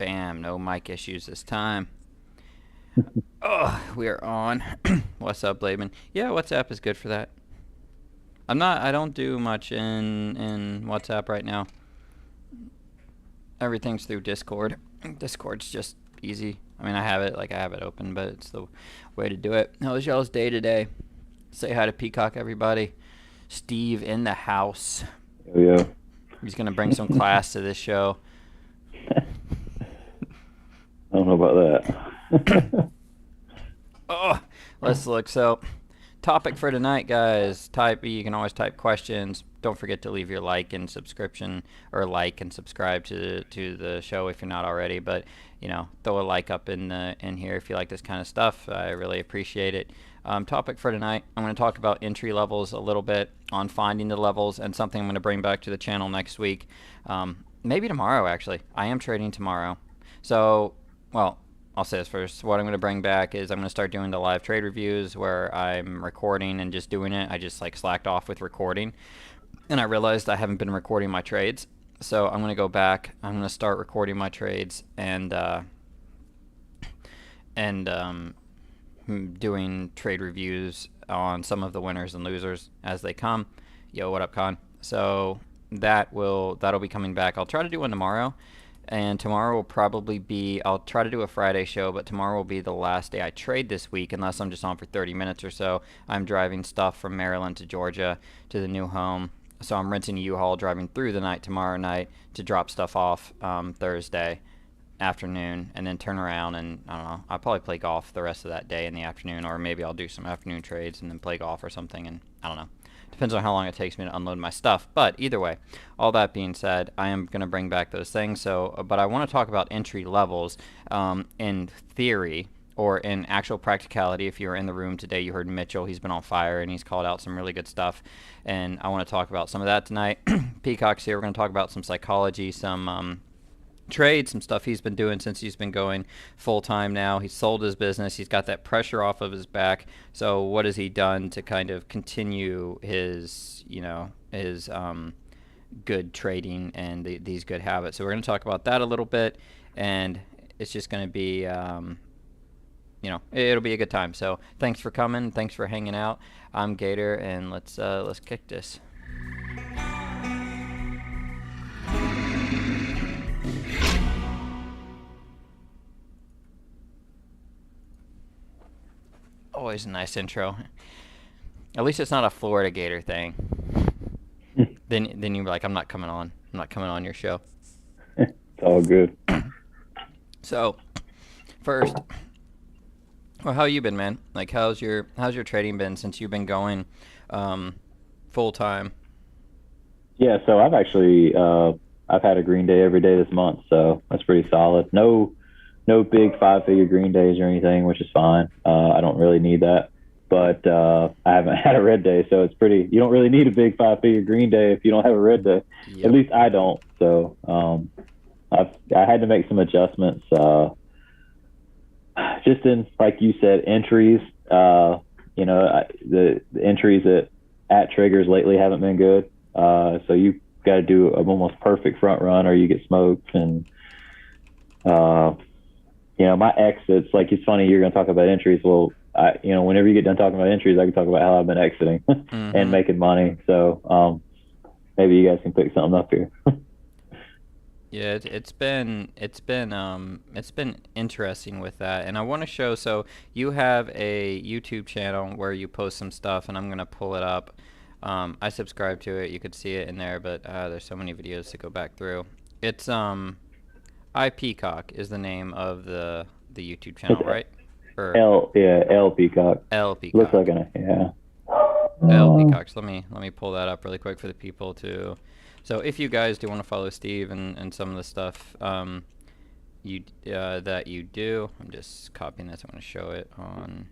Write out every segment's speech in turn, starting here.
Bam, no mic issues this time. Oh, we are on. What's up, Laban? Yeah, WhatsApp is good for that. I don't do much in WhatsApp right now. Everything's through Discord. Discord's just easy. I mean, I have it open, but it's the way to do it. How was y'all's day today? Say hi to Peacock, everybody. Steve in the house. Oh, yeah. He's gonna bring some class to this show. I don't know about that. Oh, let's look. So, topic for tonight, guys. You can always type questions. Don't forget to leave your like and subscription, or like and subscribe to the show if you're not already. But throw a like up in here if you like this kind of stuff. I really appreciate it. Topic for tonight, I'm going to talk about entry levels a little bit, on finding the levels, and something I'm going to bring back to the channel next week. Maybe tomorrow, actually. I am trading tomorrow. So, well, I'll say this first. What I'm going to bring back is I'm going to start doing the live trade reviews where I'm recording and just doing it. I just slacked off with recording, and I realized I haven't been recording my trades. So I'm going to go back. I'm going to start recording my trades and doing trade reviews on some of the winners and losers as they come. Yo, what up, Con? So that'll be coming back. I'll try to do one tomorrow, and tomorrow will probably be, I'll try to do a Friday show, but tomorrow will be the last day I trade this week, unless I'm just on for 30 minutes or so. I'm driving stuff from Maryland to Georgia to the new home, so I'm renting a U-Haul, driving through the night tomorrow night to drop stuff off Thursday afternoon, and then turn around and, I don't know, I'll probably play golf the rest of that day in the afternoon, or maybe I'll do some afternoon trades and then play golf or something, and I don't know. Depends on how long it takes me to unload my stuff. But either way, all that being said, I am going to bring back those things. But I want to talk about entry levels in theory, or in actual practicality. If you were in the room today, you heard Mitchell. He's been on fire, and he's called out some really good stuff. And I want to talk about some of that tonight. Peacock's here. We're going to talk about some psychology, some trade, some stuff he's been doing since he's been going full-time now. He's sold his business. He's got that pressure off of his back. So what has he done to kind of continue his, his good trading and these good habits? So we're going to talk about that a little bit, and it's just going to be, it'll be a good time. So thanks for coming. Thanks for hanging out. I'm Gator, and let's kick this. Always a nice intro. At least it's not a Florida Gator thing. Then you're like, I'm not coming on your show. It's all good. So, first, well, how you been, man? Like, how's your trading been since you've been going full time? Yeah, so I've actually I've had a green day every day this month, so that's pretty solid. No big 5-figure green days or anything, which is fine. I don't really need that, but I haven't had a red day, so it's pretty. You don't really need a big 5-figure green day if you don't have a red day. Yep. At least I don't. So I had to make some adjustments. Just in, like you said, entries. The entries at triggers lately haven't been good. So you got to do an almost perfect front run, or you get smoked. And my exits, like, it's funny, you're going to talk about entries. Well, whenever you get done talking about entries, I can talk about how I've been exiting and making money. So maybe you guys can pick something up here. Yeah, it's been interesting with that, and I want to show. So you have a YouTube channel where you post some stuff, and I'm gonna pull it up. I subscribe to it. You could see it in there, but there's so many videos to go back through. It's Peacock is the name of the YouTube channel, right? Or L Peacock. L Peacock. Looks like L Peacock. So let me pull that up really quick for the people to. So if you guys do want to follow Steve and some of the stuff that you do, I'm just copying this. I'm going to show it on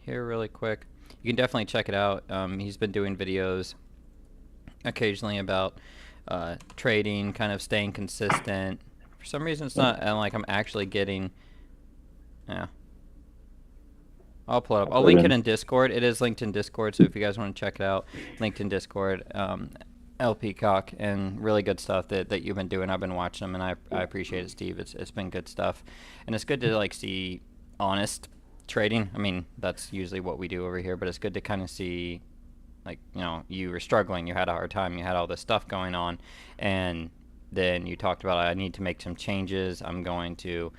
here really quick. You can definitely check it out. He's been doing videos occasionally about trading, kind of staying consistent. For some reason, it's not like I'm actually getting. Yeah. I'll pull it up. I'll link it in Discord. It is linked in Discord, so if you guys want to check it out, linked in Discord. Peacock, and really good stuff that you've been doing. I've been watching them, and I appreciate it, Steve. It's been good stuff, and it's good to like see honest trading. I mean, that's usually what we do over here, but it's good to kind of see, like, you were struggling, you had a hard time, you had all this stuff going on, and then you talked about, I need to make some changes. I'm going to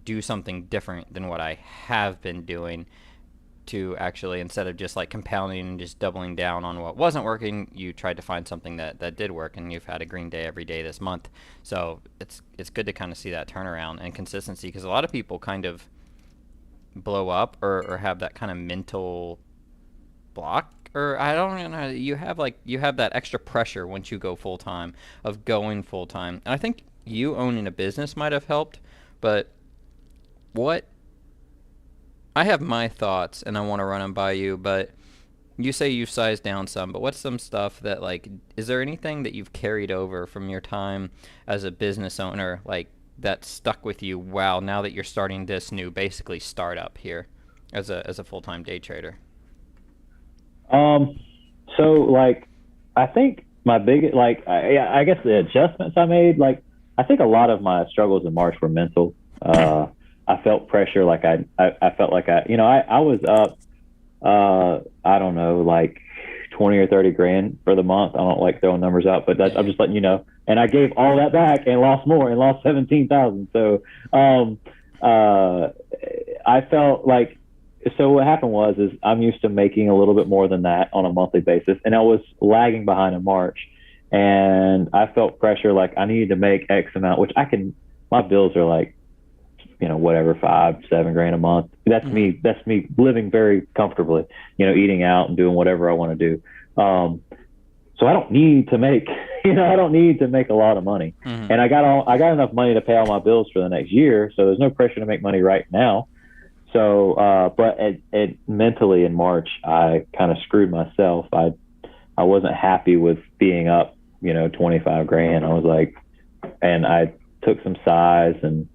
do something different than what I have been doing, to actually, instead of just like compounding and just doubling down on what wasn't working, you tried to find something that did work, and you've had a green day every day this month. So it's good to kind of see that turnaround and consistency, because a lot of people kind of blow up or have that kind of mental block, or I don't know, you have that extra pressure once you go full time, of going full time. And I think you owning a business might have helped, but what I have my thoughts and I want to run them by you, but you say you've sized down some, but what's some stuff that, like, is there anything that you've carried over from your time as a business owner, like, that stuck with you, wow, now that you're starting this new basically startup here as a full-time day trader? So like, I think my big, like, I guess the adjustments I made, like, I think a lot of my struggles in March were mental. I felt pressure. Like I felt like I was up, I don't know, like 20 or 30 grand for the month. I don't like throwing numbers out, but I'm just letting you know. And I gave all that back and lost more and lost 17,000. So, I felt like, so what happened is I'm used to making a little bit more than that on a monthly basis, and I was lagging behind in March, and I felt pressure, like I needed to make X amount, which my bills are like, whatever, 5-7 grand a month. That's me living very comfortably, eating out and doing whatever I want to do. So I don't need to make, I don't need to make a lot of money. And I got enough money to pay all my bills for the next year. So there's no pressure to make money right now. So, but it mentally in March, I kind of screwed myself. I wasn't happy with being up, 25 grand. I was like, and I took some size and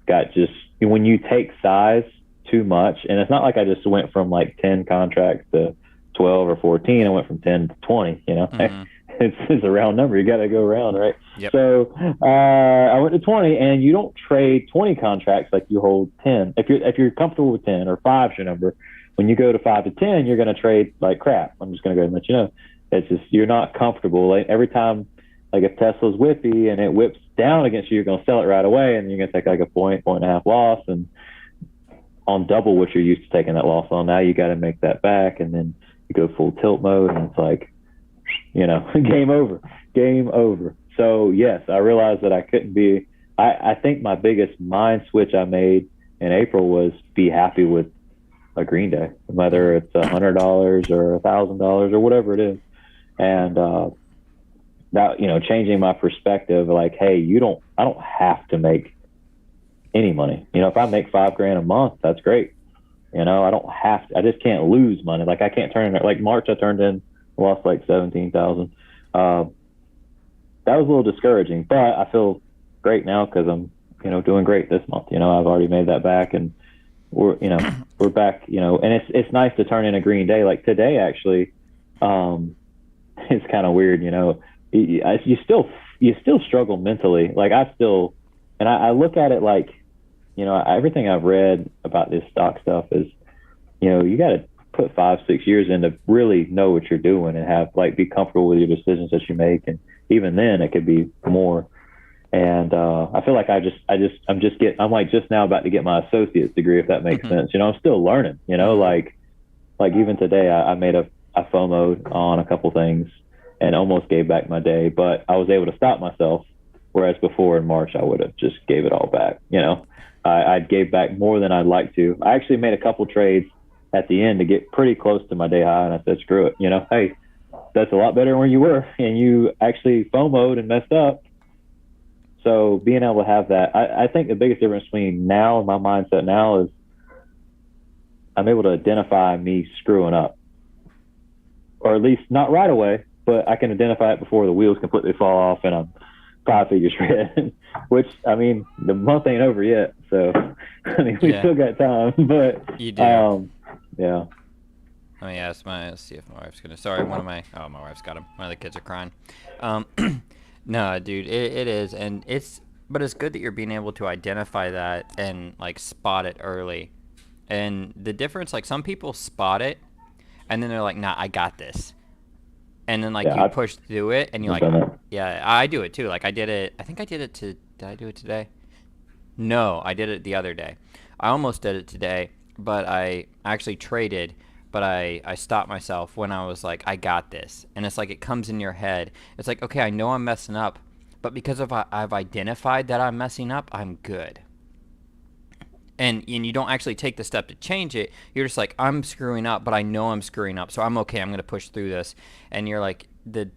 got just, when you take size too much, and it's not like I just went from like 10 contracts to 12 or 14. I went from 10 to 20, It's a round number. You got to go around, right? Yep. So I went to 20, and you don't trade 20 contracts like you hold 10. If you're comfortable with 10, or 5's your number, when you go to 5 to 10, you're going to trade like crap. I'm just going to go ahead and let you know. It's just, you're not comfortable. Like every time, like if Tesla's whippy and it whips down against you, you're going to sell it right away, and you're going to take like a point and a half loss, and on double what you're used to taking that loss on. Now you got to make that back, and then you go full tilt mode, and it's like, game over. So yes, I realized that I couldn't be, I think my biggest mind switch I made in April was be happy with a green day, whether it's $100 or $1,000 or whatever it is. And, that, changing my perspective, like, hey, I don't have to make any money. If I make 5 grand a month, that's great. I don't have to, I just can't lose money. Like I can't turn in, like March, I lost like 17,000. That was a little discouraging, but I feel great now because I'm, doing great this month. I've already made that back, and we're back, and it's nice to turn in a green day. Like today, actually, it's kind of weird, you still struggle mentally. Like I look at it like, everything I've read about this stock stuff is, you got to put 5-6 years in to really know what you're doing and have, like, be comfortable with your decisions that you make. And even then it could be more. And, I feel like I'm like just now about to get my associate's degree, if that makes sense. I'm still learning, like even today I made a FOMO on a couple things and almost gave back my day, but I was able to stop myself. Whereas before in March, I would have just gave it all back. I gave back more than I'd like to. I actually made a couple trades at the end to get pretty close to my day high, and I said, screw it. Hey, that's a lot better than where you were, and you actually FOMO'd and messed up. So being able to have that, I think the biggest difference between now and my mindset now is I'm able to identify me screwing up, or at least not right away, but I can identify it before the wheels completely fall off and I'm 5 figures red, which, I mean, the month ain't over yet. So, I mean, we still got time, but you do. Yeah. Let me ask let's see if my wife's gonna. Sorry, my wife's got him. One of the kids are crying. Um, no, dude, it is, and but it's good that you're being able to identify that and like spot it early. And the difference, like some people spot it, and then they're like, "Nah, I got this," and then like Yeah, you push through it, and you're I've like, done that. "Yeah, I do it too." Like I did it. I think I did it to. Did I do it today? No, I did it the other day. I almost did it today, but I actually traded, but I stopped myself when I was like, I got this. And it's like it comes in your head. It's like, okay, I know I'm messing up, but because I've identified that I'm messing up, I'm good. And you don't actually take the step to change it. You're just like, I'm screwing up, but I know I'm screwing up, so I'm okay. I'm going to push through this. And you're like, the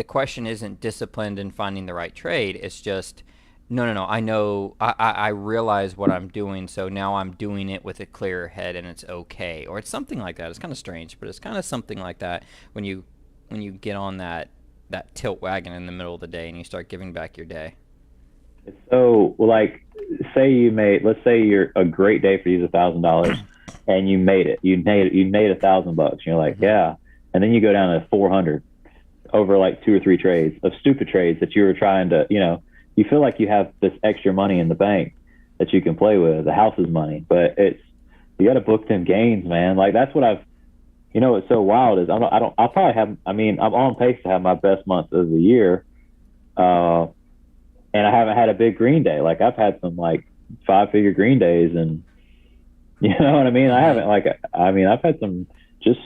question isn't disciplined in finding the right trade. It's just, no. I know, I realize what I'm doing, so now I'm doing it with a clearer head, and it's okay. Or it's something like that. It's kind of strange, but it's kind of something like that when you get on that tilt wagon in the middle of the day and you start giving back your day. It's so well, like, let's say you're a great day for you is $1,000, and you made it. You made $1,000. You're like, Mm-hmm. yeah, and then you go down to 400 over like 2 or 3 trades of stupid trades that you were trying to, you feel like you have this extra money in the bank that you can play with, the house's money, but you got to book them gains, man. Like that's what what's so wild is I'll probably have, I'm on pace to have my best month of the year. Uh, and I haven't had a big green day. Like I've had some like 5-figure green days, and you know what I mean. I haven't I've had some just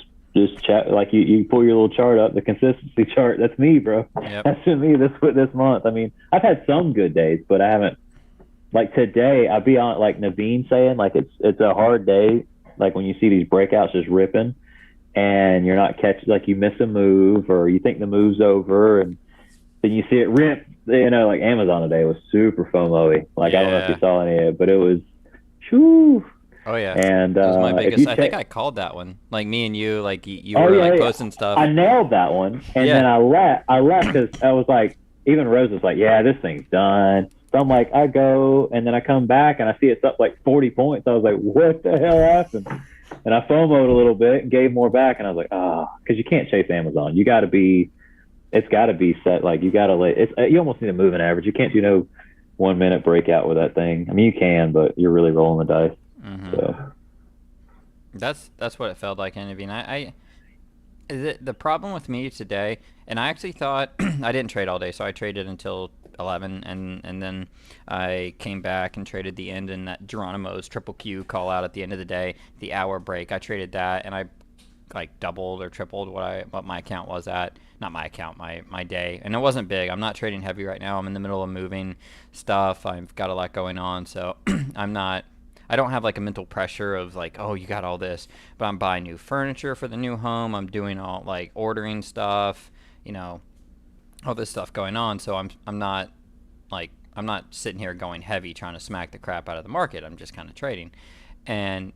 chat like you pull your little chart up, the consistency chart. That's me, bro. Yep. That's been me this month. I mean, I've had some good days, but I haven't. Like today, I'll be on like Naveen saying like it's a hard day. Like when you see these breakouts just ripping, and you're not catching, like you miss a move or you think the move's over, and then you see it rip. Like Amazon today was super FOMO-y. Like I don't know if you saw any of it, but it was, whew. Oh yeah, And it was my biggest. I think check, I called that one. Like me and you, like you were like posting stuff. I nailed that one, and then I left because I was like, even Rose was like, yeah, this thing's done. So I'm like, I go, and then I come back and I see it's up like 40 points. I was like, what the hell happened? And I FOMO'd a little bit and gave more back, and I was like, because you can't chase Amazon. It's got to be set. Like you got to you almost need a moving average. You can't do no 1 minute breakout with that thing. I mean, you can, but you're really rolling the dice. Mm-hmm. So that's what it felt like, and I mean, the problem with me today, and I actually thought I didn't trade all day, so I traded until 11, and then I came back and traded the end in that Geronimo's triple Q call out at the end of the day, the hour break. I traded that, and I like doubled or tripled what my account was at. Not my account, my day. And it wasn't big. I'm not trading heavy right now. I'm in the middle of moving stuff. I've got a lot going on, so I don't have like a mental pressure of like, oh, you got all this, but I'm buying new furniture for the new home. I'm doing all like ordering stuff, all this stuff going on. So I'm not sitting here going heavy trying to smack the crap out of the market. I'm just kind of trading. And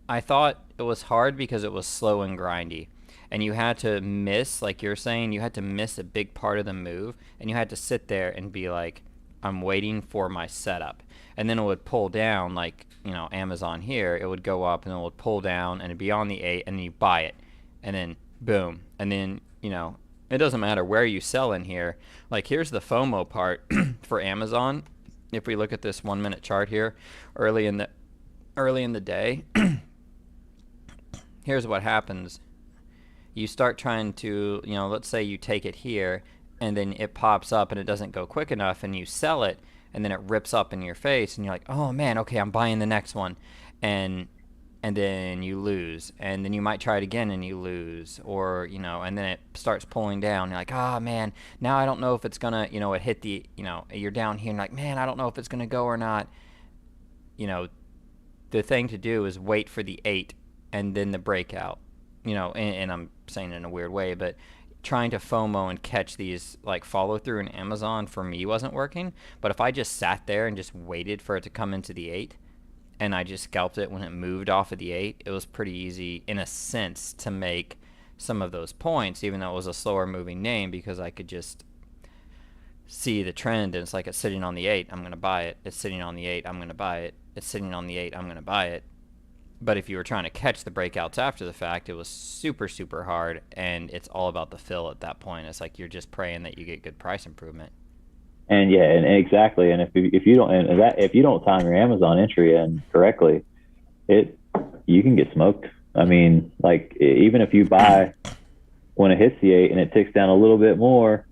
I thought it was hard because it was slow and grindy. And you had to miss, like you're saying, you had to miss a big part of the move. And you had to sit there and be like, I'm waiting for my setup. And then it would pull down, like, Amazon here. It would go up and it would pull down and it'd be on the 8, and then you buy it. And then, boom. And then, it doesn't matter where you sell in here. Like, here's the FOMO part for Amazon. If we look at this 1 minute chart here, early in the day, here's what happens. You start trying to, let's say you take it here, and then it pops up and it doesn't go quick enough, and you sell it, and then it rips up in your face, and you're like, oh man, okay, I'm buying the next one, and then you lose, and then you might try it again and you lose, or and then it starts pulling down. You're like, oh man, now I don't know if it's gonna, it hit the, you're down here, and you're like, man, I don't know if it's gonna go or not. The thing to do is wait for the 8 and then the breakout. And I'm saying it in a weird way, but trying to FOMO and catch these like follow through in Amazon for me wasn't working. But if I just sat there and just waited for it to come into the 8, and I just scalped it when it moved off of the 8, it was pretty easy in a sense to make some of those points, even though it was a slower moving name, because I could just see the trend, and it's like, it's sitting on the 8, I'm going to buy it. It's sitting on the 8, I'm going to buy it. It's sitting on the 8, I'm going to buy it. But if you were trying to catch the breakouts after the fact, it was super, super hard, and it's all about the fill at that point. It's like you're just praying that you get good price improvement. And yeah, and exactly. And if you don't and that if you don't time your Amazon entry in correctly, it you can get smoked. I mean, like even if you buy when it hits the 8 and it ticks down a little bit more,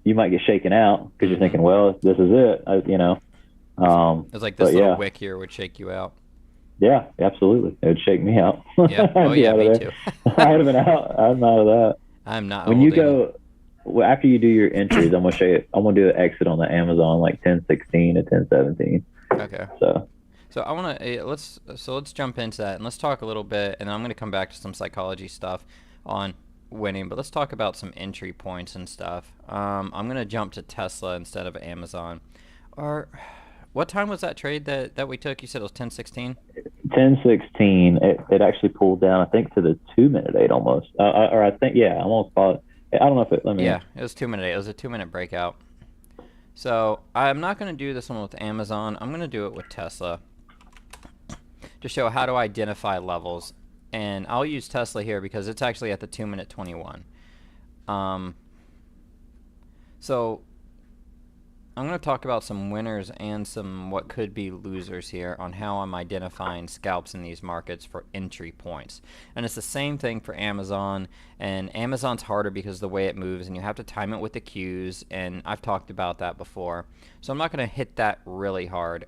you might get shaken out because you're thinking, well, this is it, you know. It's like this but little yeah, wick here would shake you out. yeah, absolutely, it would shake me out. Yeah. Oh I'd be yeah, out of me there. too. I would have been out. I'm out of that. I'm not When you holding. go well, after you do your entries, I'm gonna show you. I'm gonna do an exit on the Amazon like 1016 to 1017. Okay. So So I want to let's jump into that and let's talk a little bit, and then I'm going to come back to some psychology stuff on winning, but let's talk about some entry points and stuff. I'm going to jump to Tesla instead of Amazon. Or what time was that trade that we took? You said it was 10:16. 1016, it actually pulled down. I think to the 2 minute 8 almost. Or I think yeah, I almost thought. I don't know if it. Let me. Yeah, it was 2 minute 8. It was a 2 minute breakout. So I'm not going to do this one with Amazon. I'm going to do it with Tesla to show how to identify levels. And I'll use Tesla here because it's actually at the 2 minute 21. So I'm going to talk about some winners and some what could be losers here on how I'm identifying scalps in these markets for entry points. And it's the same thing for Amazon, and Amazon's harder because of the way it moves and you have to time it with the cues, and I've talked about that before. So I'm not going to hit that really hard.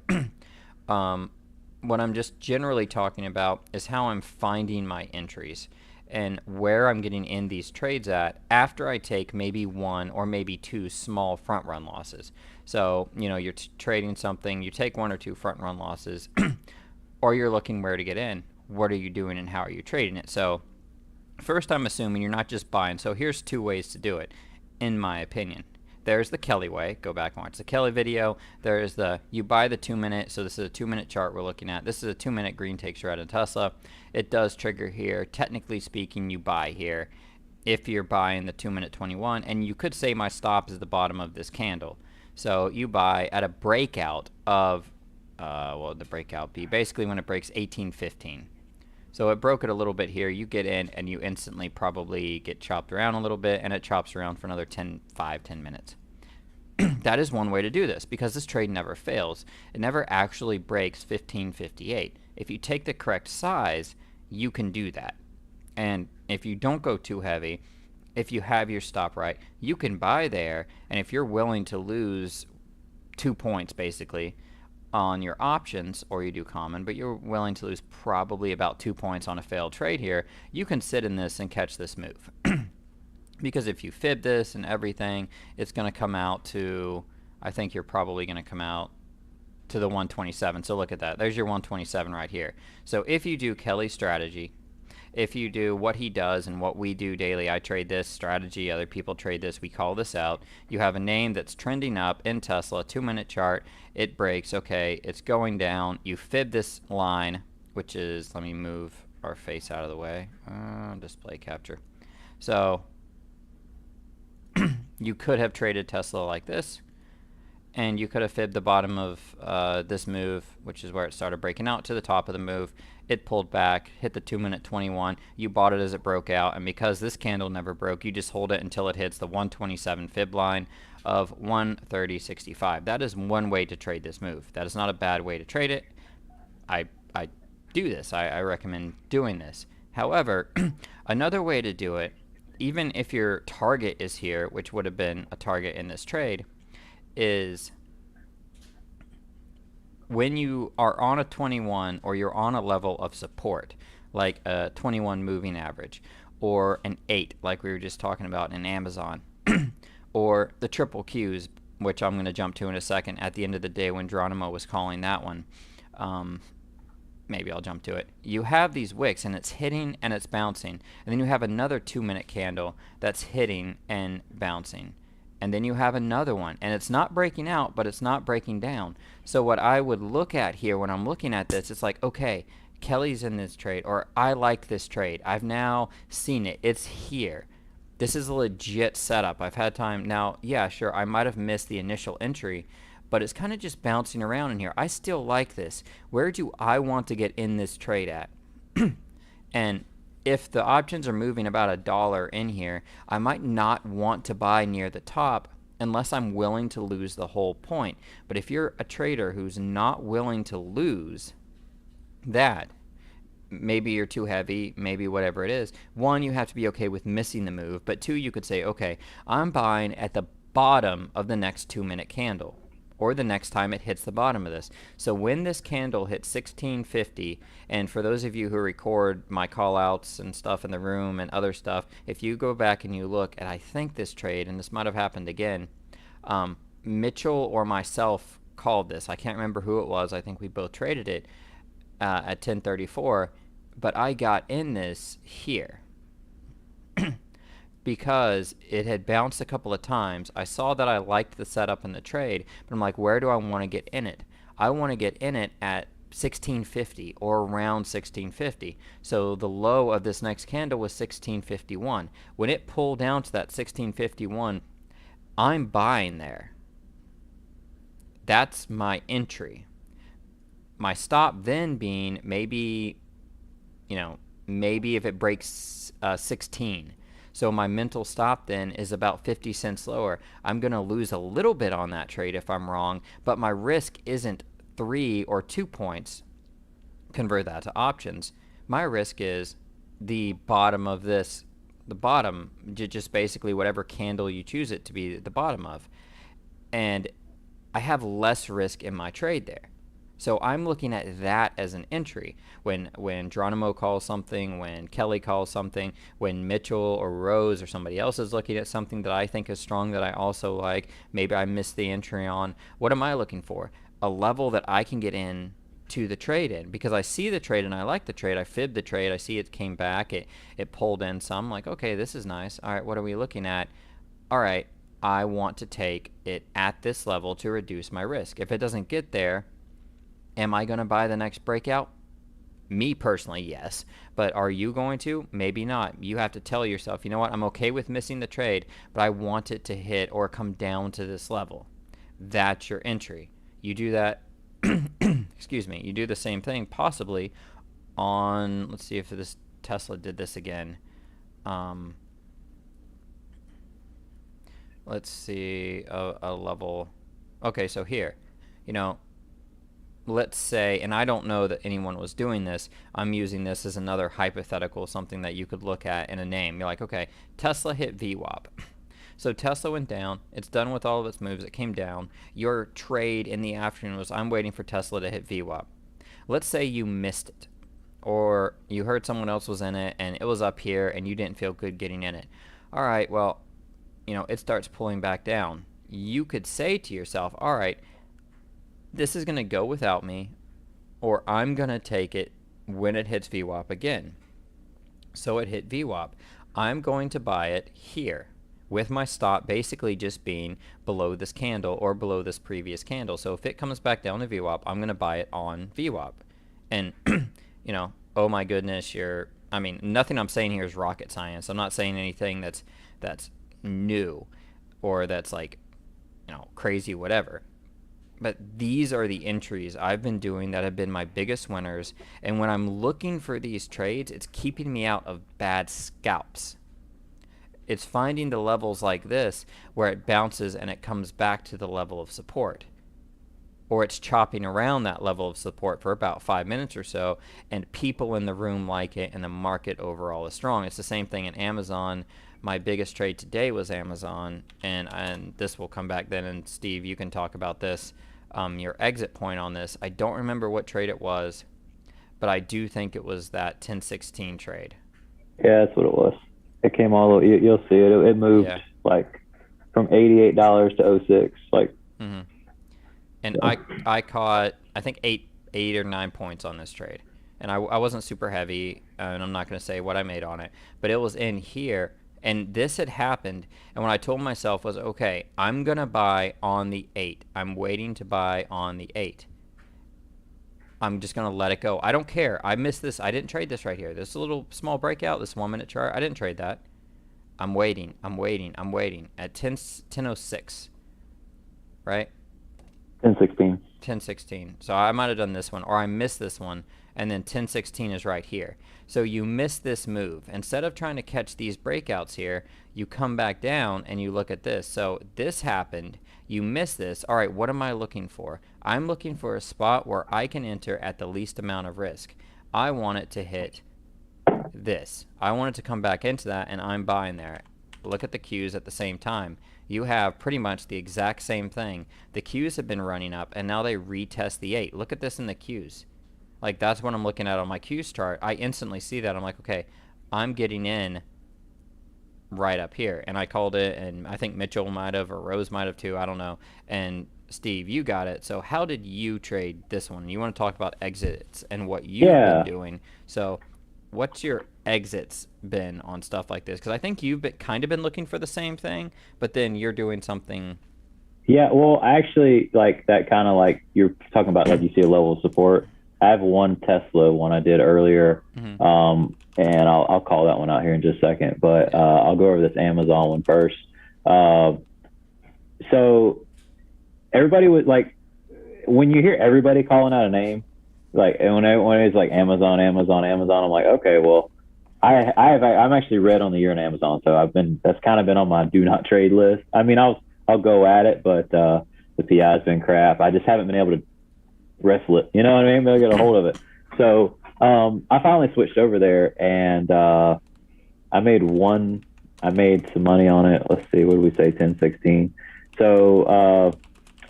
What I'm just generally talking about is how I'm finding my entries and where I'm getting in these trades at after I take maybe one or maybe two small front run losses. So, you know, you're trading something, you take one or two front run losses, or you're looking where to get in. What are you doing and how are you trading it? So, first I'm assuming you're not just buying. So, here's two ways to do it, in my opinion. There's the Kelly way. Go back and watch the Kelly video. There's the you buy the 2 minute. So this is a 2 minute chart we're looking at. This is a 2 minute green take shred in Tesla. It does trigger here. Technically speaking, you buy here if you're buying the 2 minute 21. And you could say my stop is the bottom of this candle. So you buy at a breakout of, what would the breakout be? Basically when it breaks 1815. So it broke it a little bit here. You get in and you instantly probably get chopped around a little bit, and it chops around for another 10 minutes. That is one way to do this because this trade never fails. It never actually breaks 1558. If you take the correct size, you can do that. And if you don't go too heavy, if you have your stop right, you can buy there, and if you're willing to lose 2 points basically on your options, or you do common, but you're willing to lose probably about 2 points on a failed trade here, you can sit in this and catch this move. Because if you fib this and everything, it's going to come out to, I think you're probably going to come out to the 127. So look at that. There's your 127 right here. So if you do Kelly's strategy, if you do what he does and what we do daily, I trade this strategy, other people trade this, we call this out. You have a name that's trending up in Tesla, 2 minute chart, it breaks, okay, it's going down, you fib this line, which is, let me move our face out of the way, display capture. So you could have traded Tesla like this, and you could have fibbed the bottom of this move, which is where it started breaking out, to the top of the move. It pulled back, hit the 2 minute 21. You bought it as it broke out, and because this candle never broke, you just hold it until it hits the 127 fib line of 130.65. That is one way to trade this move. That is not a bad way to trade it. I do this. I recommend doing this. However, another way to do it, even if your target is here, which would have been a target in this trade, is when you are on a 21 or you're on a level of support, like a 21 moving average, or an 8 like we were just talking about in Amazon, or the triple Qs, which I'm going to jump to in a second at the end of the day when Geronimo was calling that one. Maybe I'll jump to it. You have these wicks and it's hitting and it's bouncing, and then you have another 2 minute candle that's hitting and bouncing. And then you have another one, and it's not breaking out, but it's not breaking down. So what I would look at here when I'm looking at this, it's like, okay, Kelly's in this trade, or I like this trade. I've now seen it. It's here. This is a legit setup. I've had time. Now, yeah, sure, I might have missed the initial entry, but it's kind of just bouncing around in here. I still like this. Where do I want to get in this trade at? And if the options are moving about $1 in here, I might not want to buy near the top unless I'm willing to lose the whole point. But if you're a trader who's not willing to lose that, maybe you're too heavy, maybe whatever it is. One, you have to be okay with missing the move, but two, you could say, okay, I'm buying at the bottom of the next 2-minute candle, or the next time it hits the bottom of this. So when this candle hits 1650, and for those of you who record my call outs and stuff in the room and other stuff, if you go back and you look at, I think this trade, and this might have happened again, Mitchell or myself called this. I can't remember who it was. I think we both traded it at 1034, but I got in this here because it had bounced a couple of times. I saw that I liked the setup in the trade, but I'm like, where do I want to get in it? I want to get in it at 1650 or around 1650. So the low of this next candle was 1651. When it pulled down to that 1651, I'm buying there. That's my entry. My stop then being maybe, maybe if it breaks 16. So my mental stop then is about 50 cents lower. I'm going to lose a little bit on that trade if I'm wrong, but my risk isn't 3 or 2 points. Convert that to options. My risk is the bottom of this, the bottom, just basically whatever candle you choose it to be the bottom of. And I have less risk in my trade there. So I'm looking at that as an entry. When Geronimo calls something, when Kelly calls something, when Mitchell or Rose or somebody else is looking at something that I think is strong that I also like, maybe I missed the entry on, what am I looking for? A level that I can get in to the trade in, because I see the trade and I like the trade. I fibbed the trade. I see it came back. It pulled in some. Like, okay, this is nice. All right, what are we looking at? All right, I want to take it at this level to reduce my risk. If it doesn't get there, am I going to buy the next breakout? Me personally, yes. But are you going to? Maybe not. You have to tell yourself, you know what, I'm okay with missing the trade, but I want it to hit or come down to this level. That's your entry. You do that, excuse me, you do the same thing possibly on, let's see if this Tesla did this again. Let's see, a level. Okay, so here, let's say, and I don't know that anyone was doing this, I'm using this as another hypothetical, something that you could look at in a name. You're like, okay, Tesla hit VWAP. So Tesla went down. It's done with all of its moves. It came down. Your trade in the afternoon was, I'm waiting for Tesla to hit VWAP. Let's say you missed it, or you heard someone else was in it and it was up here and you didn't feel good getting in it. All right, well, it starts pulling back down. You could say to yourself, all right, this is going to go without me, or I'm going to take it when it hits VWAP again. So it hit VWAP. I'm going to buy it here with my stop basically just being below this candle or below this previous candle. So if it comes back down to VWAP, I'm going to buy it on VWAP. And, oh my goodness, nothing I'm saying here is rocket science. I'm not saying anything that's new or that's like, crazy whatever. But these are the entries I've been doing that have been my biggest winners. And when I'm looking for these trades, it's keeping me out of bad scalps. It's finding the levels like this where it bounces and it comes back to the level of support. Or it's chopping around that level of support for about 5 minutes or so, and people in the room like it, and the market overall is strong. It's the same thing in Amazon. My biggest trade today was Amazon, and this will come back then, and Steve, you can talk about this, your exit point on this. I don't remember what trade it was, but I do think it was that 1016 trade. Yeah, that's what it was. It came all the way, you'll see it. It moved like from $88 to 06. Like, and yeah. I caught, I think, eight or 9 points on this trade. And I wasn't super heavy, and I'm not going to say what I made on it, but it was in here. And this had happened, and what I told myself was, okay, I'm going to buy on the 8. I'm waiting to buy on the 8. I'm just going to let it go. I don't care. I missed this. I didn't trade this right here. This little small breakout, this 1 minute chart, I didn't trade that. I'm waiting. I'm waiting. I'm waiting. At 10:06, right? 1016. 1016. So I might have done this one, or I missed this one, and then 1016 is right here. So you miss this move. Instead of trying to catch these breakouts here, you come back down and you look at this. So this happened. You miss this. All right, what am I looking for? I'm looking for a spot where I can enter at the least amount of risk. I want it to hit this. I want it to come back into that, and I'm buying there. Look at the Qs at the same time. You have pretty much the exact same thing. The Qs have been running up, and now they retest the 8. Look at this in the Qs. Like, that's what I'm looking at on my Qs chart. I instantly see that. I'm like, okay, I'm getting in right up here. And I called it, and I think Mitchell might have, or Rose might have too, I don't know. And Steve, you got it. So how did you trade this one? You want to talk about exits and what you've been doing. So what's your exits been on stuff like this? Because I think you've kind of been looking for the same thing, but then you're doing something. Yeah, well, actually, like that kind of like you're talking about, like you see a level of support. I have one Tesla one I did earlier, and I'll call that one out here in just a second. But I'll go over this Amazon one first. So everybody was like, when you hear everybody calling out a name, like when it's like Amazon, I'm like, okay, well, I'm actually red on the year in Amazon, so that's kind of been on my do not trade list. I mean, I'll go at it, but the PI's been crap. I just haven't been able to wrestle it. You know what I mean? Maybe get a hold of it. So I finally switched over there, and I made some money on it. Let's see, what did we say? 1016. So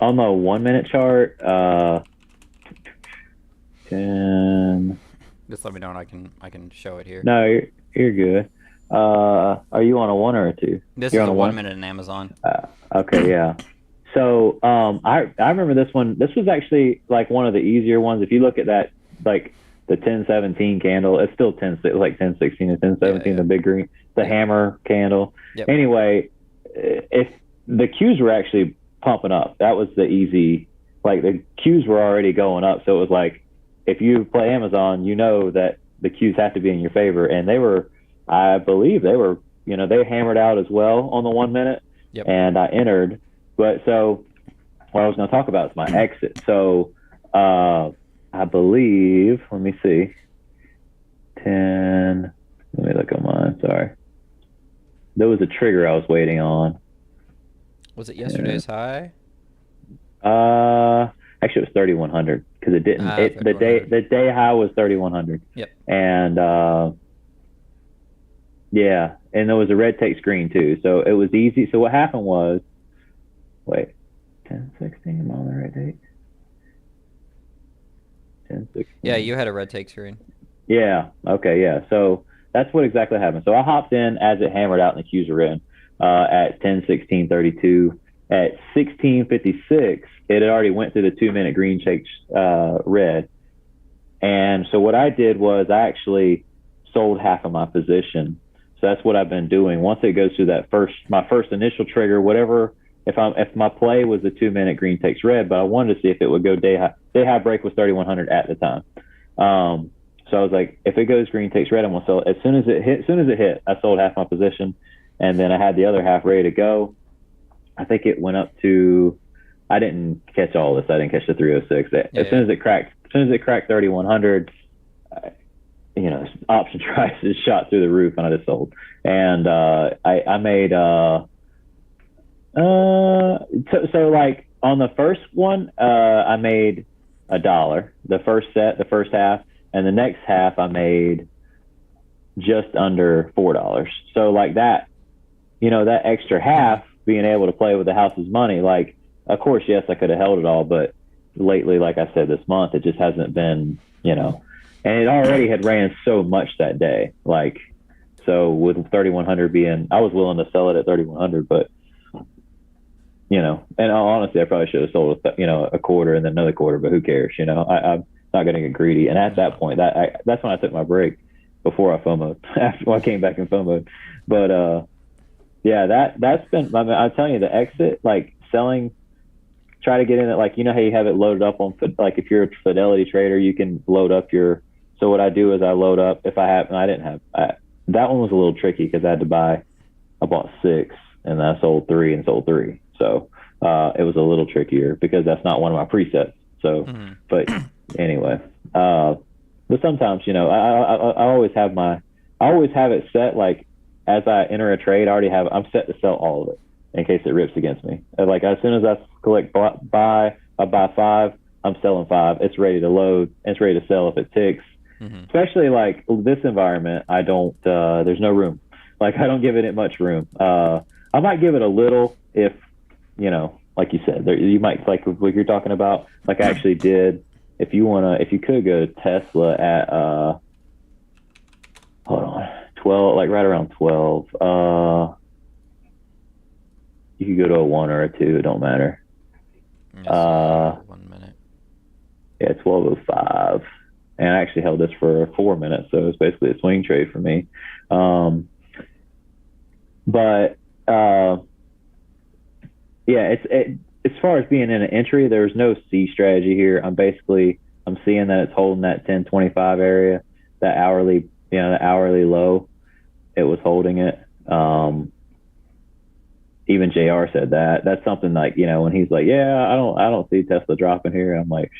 on the 1 minute chart, 10. Just let me know, and I can show it here. No, you're good. Are you on a 1 or a 2? This is a 1 minute in Amazon. Okay, yeah. So I remember this one. This was actually like one of the easier ones. If you look at that, like the 1017 candle, it's still 1016 and 1017, the big green, the hammer candle. Yep. Anyway, if the Qs were actually pumping up, that was the easy. Like the Qs were already going up, so it was like if you play Amazon, you know that the Qs have to be in your favor, and they were, I believe they were, they hammered out as well on the 1 minute, and I entered. But so what I was going to talk about is my exit. So I believe, let me see, 10, let me look at mine, sorry. There was a trigger I was waiting on. Was it yesterday's high? Actually, it was 3,100 because it didn't. The day high was 3,100. Yep. And yeah, and there was a red takes green too, so it was easy. So what happened was, wait, 1016. Am I on the right date? 1016. Yeah, you had a red takes green. Yeah. Okay. Yeah. So that's what exactly happened. So I hopped in as it hammered out and the Qs were in at 10:16:32. At 16:56, it had already went through the 2 minute green shake red. And so what I did was I actually sold half of my position. So that's what I've been doing. Once it goes through that my first initial trigger, whatever, if my play was the 2 minute green takes red, but I wanted to see if it would go day high. Day high break was 3,100 at the time. So I was like, if it goes green takes red, I'm gonna sell it. As soon as it hit, I sold half my position, and then I had the other half ready to go. I think it went up to, I didn't catch all this. I didn't catch the 306. As soon as it cracked 3,100, option prices shot through the roof, and I just sold. And I made so like on the first one, I made $1. The first half, and the next half I made just under $4. So like that, that extra half, being able to play with the house's money, like, of course, yes, I could have held it all, but lately, like I said, this month, it just hasn't been, and it already had ran so much that day. Like, so with 3,100 being, I was willing to sell it at 3,100, but, and honestly, I probably should have sold, a quarter and then another quarter, but who cares? I'm not going to get greedy. And at that point, that's when I took my break before I FOMO'd, after I came back in FOMO'd. But, yeah, that's been, I'm telling you, the exit, like selling, try to get in it, like, how you have it loaded up on, like if you're a Fidelity trader, you can load up so what I do is I load up, if I have, and I didn't have, that one was a little tricky because I bought 6 and I sold 3 and sold 3. So it was a little trickier because that's not one of my presets. So, Mm-hmm. but anyway, but sometimes, I always have I always have it set like as I enter a trade, I'm set to sell all of it in case it rips against me. Like as soon as I click buy, I buy five, I'm selling five. It's ready to load. It's ready to sell if it ticks. Mm-hmm. Especially like this environment, I don't. There's no room. Like I don't give it much room. I might give it a little if like you said, you might like what you're talking about. Like I actually did. If you could go to Tesla at hold on, 12, like right around 12. You could go to a one or a two. It don't matter. Yes, Uh, 1 minute. yeah, 12:05, and I actually held this for 4 minutes, so it's basically a swing trade for me. But yeah, as far as being in an entry, there's no C strategy here. I'm seeing that it's holding that 1025 area, that hourly, the hourly low. It was holding it. Even JR said that. That's something like, when he's like, yeah, I don't see Tesla dropping here. I'm like,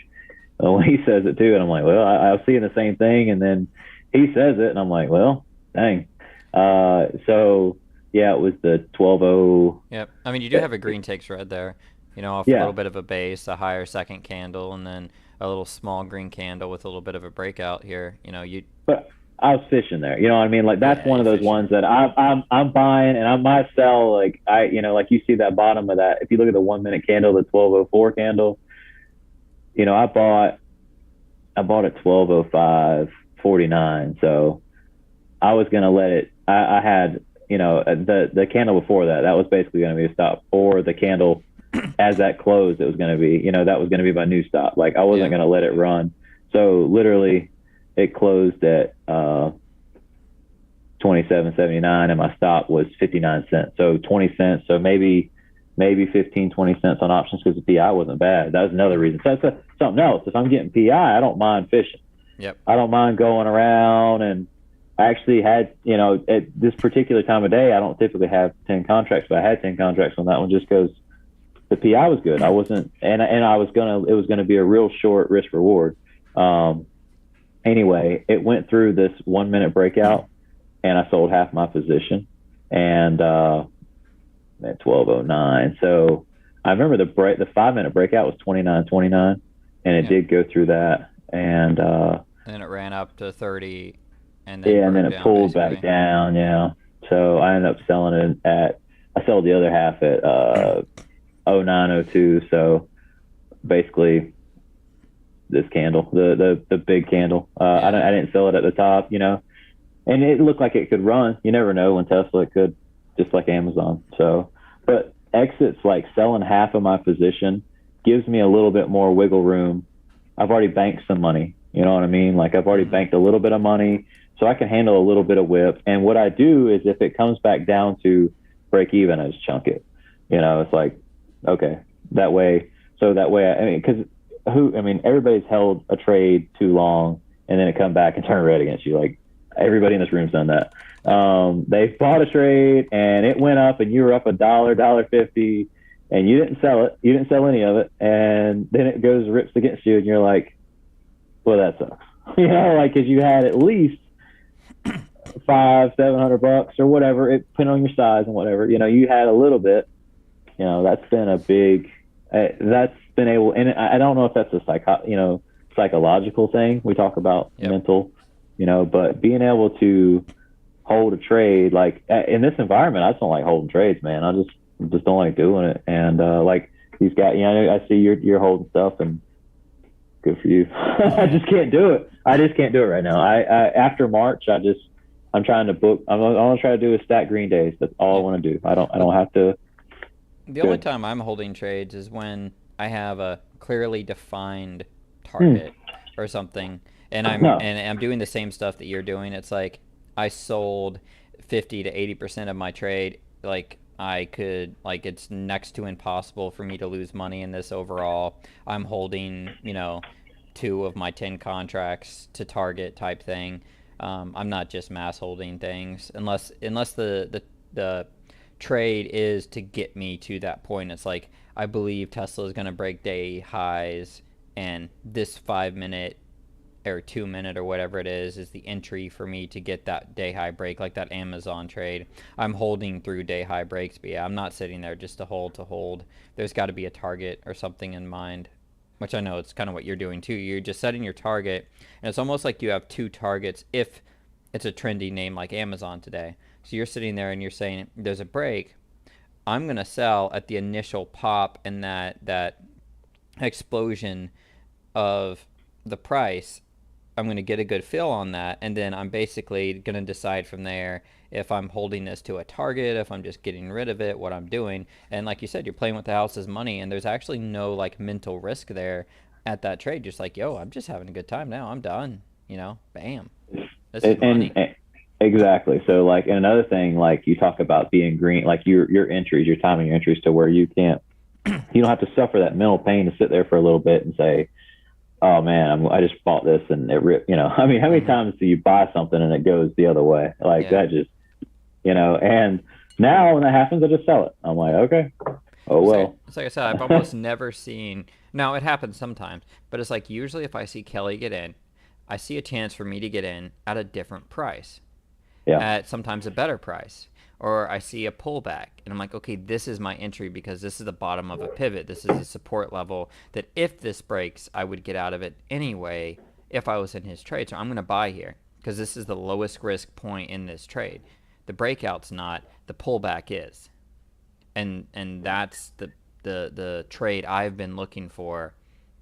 well, he says it too, and I'm like, well, I'm seeing the same thing, and then he says it, and I'm like, well, dang. So yeah, it was the 12:0. Yep. I mean, you do have a green takes red there. Off a Yeah, little bit of a base, a higher second candle, and then a little small green candle with a little bit of a breakout here. You. but I was fishing there. You know what I mean? Like that's Yeah, one you of those fishing. ones that I'm buying, and I might sell. Like like you see that bottom of that. If you look at the 1 minute candle, the 12:04 candle, I bought at 12:05.49. So I was gonna let it. I had the candle before that. That was basically gonna be a stop, or the candle as that closed. It was gonna be that was gonna be my new stop. Like I wasn't Yeah. gonna let it run. So literally, it closed at 27.79, and my stop was 59 cents. So 20 cents. So maybe 15, 20 cents on options because the PI wasn't bad. That was another reason. So that's something else. If I'm getting PI, I don't mind fishing. Yep. I don't mind going around. And I actually had, at this particular time of day, I don't typically have 10 contracts, but I had 10 contracts on that one just because the PI was good. I wasn't, and it was going to be a real short risk reward. Anyway, it went through this 1 minute breakout, and I sold half my position. And, at 12:09. So I remember the 5 minute breakout was 29.29, and it did go through that, and then it ran up to 30, and then and then broke it down pulled basically. back down. Yeah. So I ended up selling it I sold the other half at 09:02. So basically this candle, the big candle. I didn't sell it at the top, and it looked like it could run. You never know when Tesla could, just like Amazon. So, but exits, like selling half of my position, gives me a little bit more wiggle room. I've already banked some money. You know what I mean? Like I've already banked a little bit of money, so I can handle a little bit of whip. And what I do is if it comes back down to break even, I just chunk it. It's like, okay, that way. So that way, because everybody's held a trade too long and then it come back and turn red against you. Like everybody in this room's done that. They bought a trade and it went up and you were up $1.50, and you didn't sell it. You didn't sell any of it. And then it rips against you and you're like, well, that sucks. Like, cause you had at least $500-700 or whatever, it depending on your size and whatever, you had a little bit, that's been a big, that's been able, and I don't know if that's a psychological thing. We talk about mental, but being able to hold a trade, like in this environment, I just don't like holding trades, man. I just don't like doing it. And like these guys, I see you're holding stuff, and good for you. I just can't do it. I just can't do it right now. I after March, I'm trying to book. I'm gonna try to do is stack green days. That's all I want to do. I don't have to. The only time I'm holding trades is when I have a clearly defined target or something, and I'm doing the same stuff that you're doing. It's like I sold 50 to 80% of my trade. Like I could, like it's next to impossible for me to lose money in this overall. I'm holding, 2 of my 10 contracts to target type thing. I'm not just mass holding things unless the trade is to get me to that point. It's like I believe Tesla is going to break day highs, and this 5 minute or 2 minute or whatever it is the entry for me to get that day high break, like that Amazon trade. I'm holding through day high breaks, but yeah, I'm not sitting there just to hold. There's got to be a target or something in mind, which I know it's kind of what you're doing too. You're just setting your target, and it's almost like you have two targets if it's a trendy name like Amazon today. So you're sitting there and you're saying there's a break, I'm going to sell at the initial pop and that explosion of the price. I'm going to get a good fill on that, and then I'm basically going to decide from there if I'm holding this to a target, if I'm just getting rid of it, what I'm doing. And like you said, you're playing with the house's money, and there's actually no like mental risk there at that trade. Just like, yo, I'm just having a good time now. I'm done. Bam. This is money. And exactly. So like, and another thing, like you talk about being green, like your entries, your timing your entries to where you don't have to suffer that mental pain to sit there for a little bit and say, oh man, I just bought this and it ripped. I mean, how many times do you buy something and it goes the other way? Like that just, and now when that happens, I just sell it. I'm like, okay, oh well. It's like I said, I've almost never seen. Now it happens sometimes, but it's like usually if I see Kelly get in, I see a chance for me to get in at a different price, at sometimes a better price, or I see a pullback and I'm like, okay, this is my entry because this is the bottom of a pivot. This is a support level that if this breaks, I would get out of it anyway if I was in his trade. So I'm going to buy here because this is the lowest risk point in this trade. The breakout's not, the pullback is. And that's the trade I've been looking for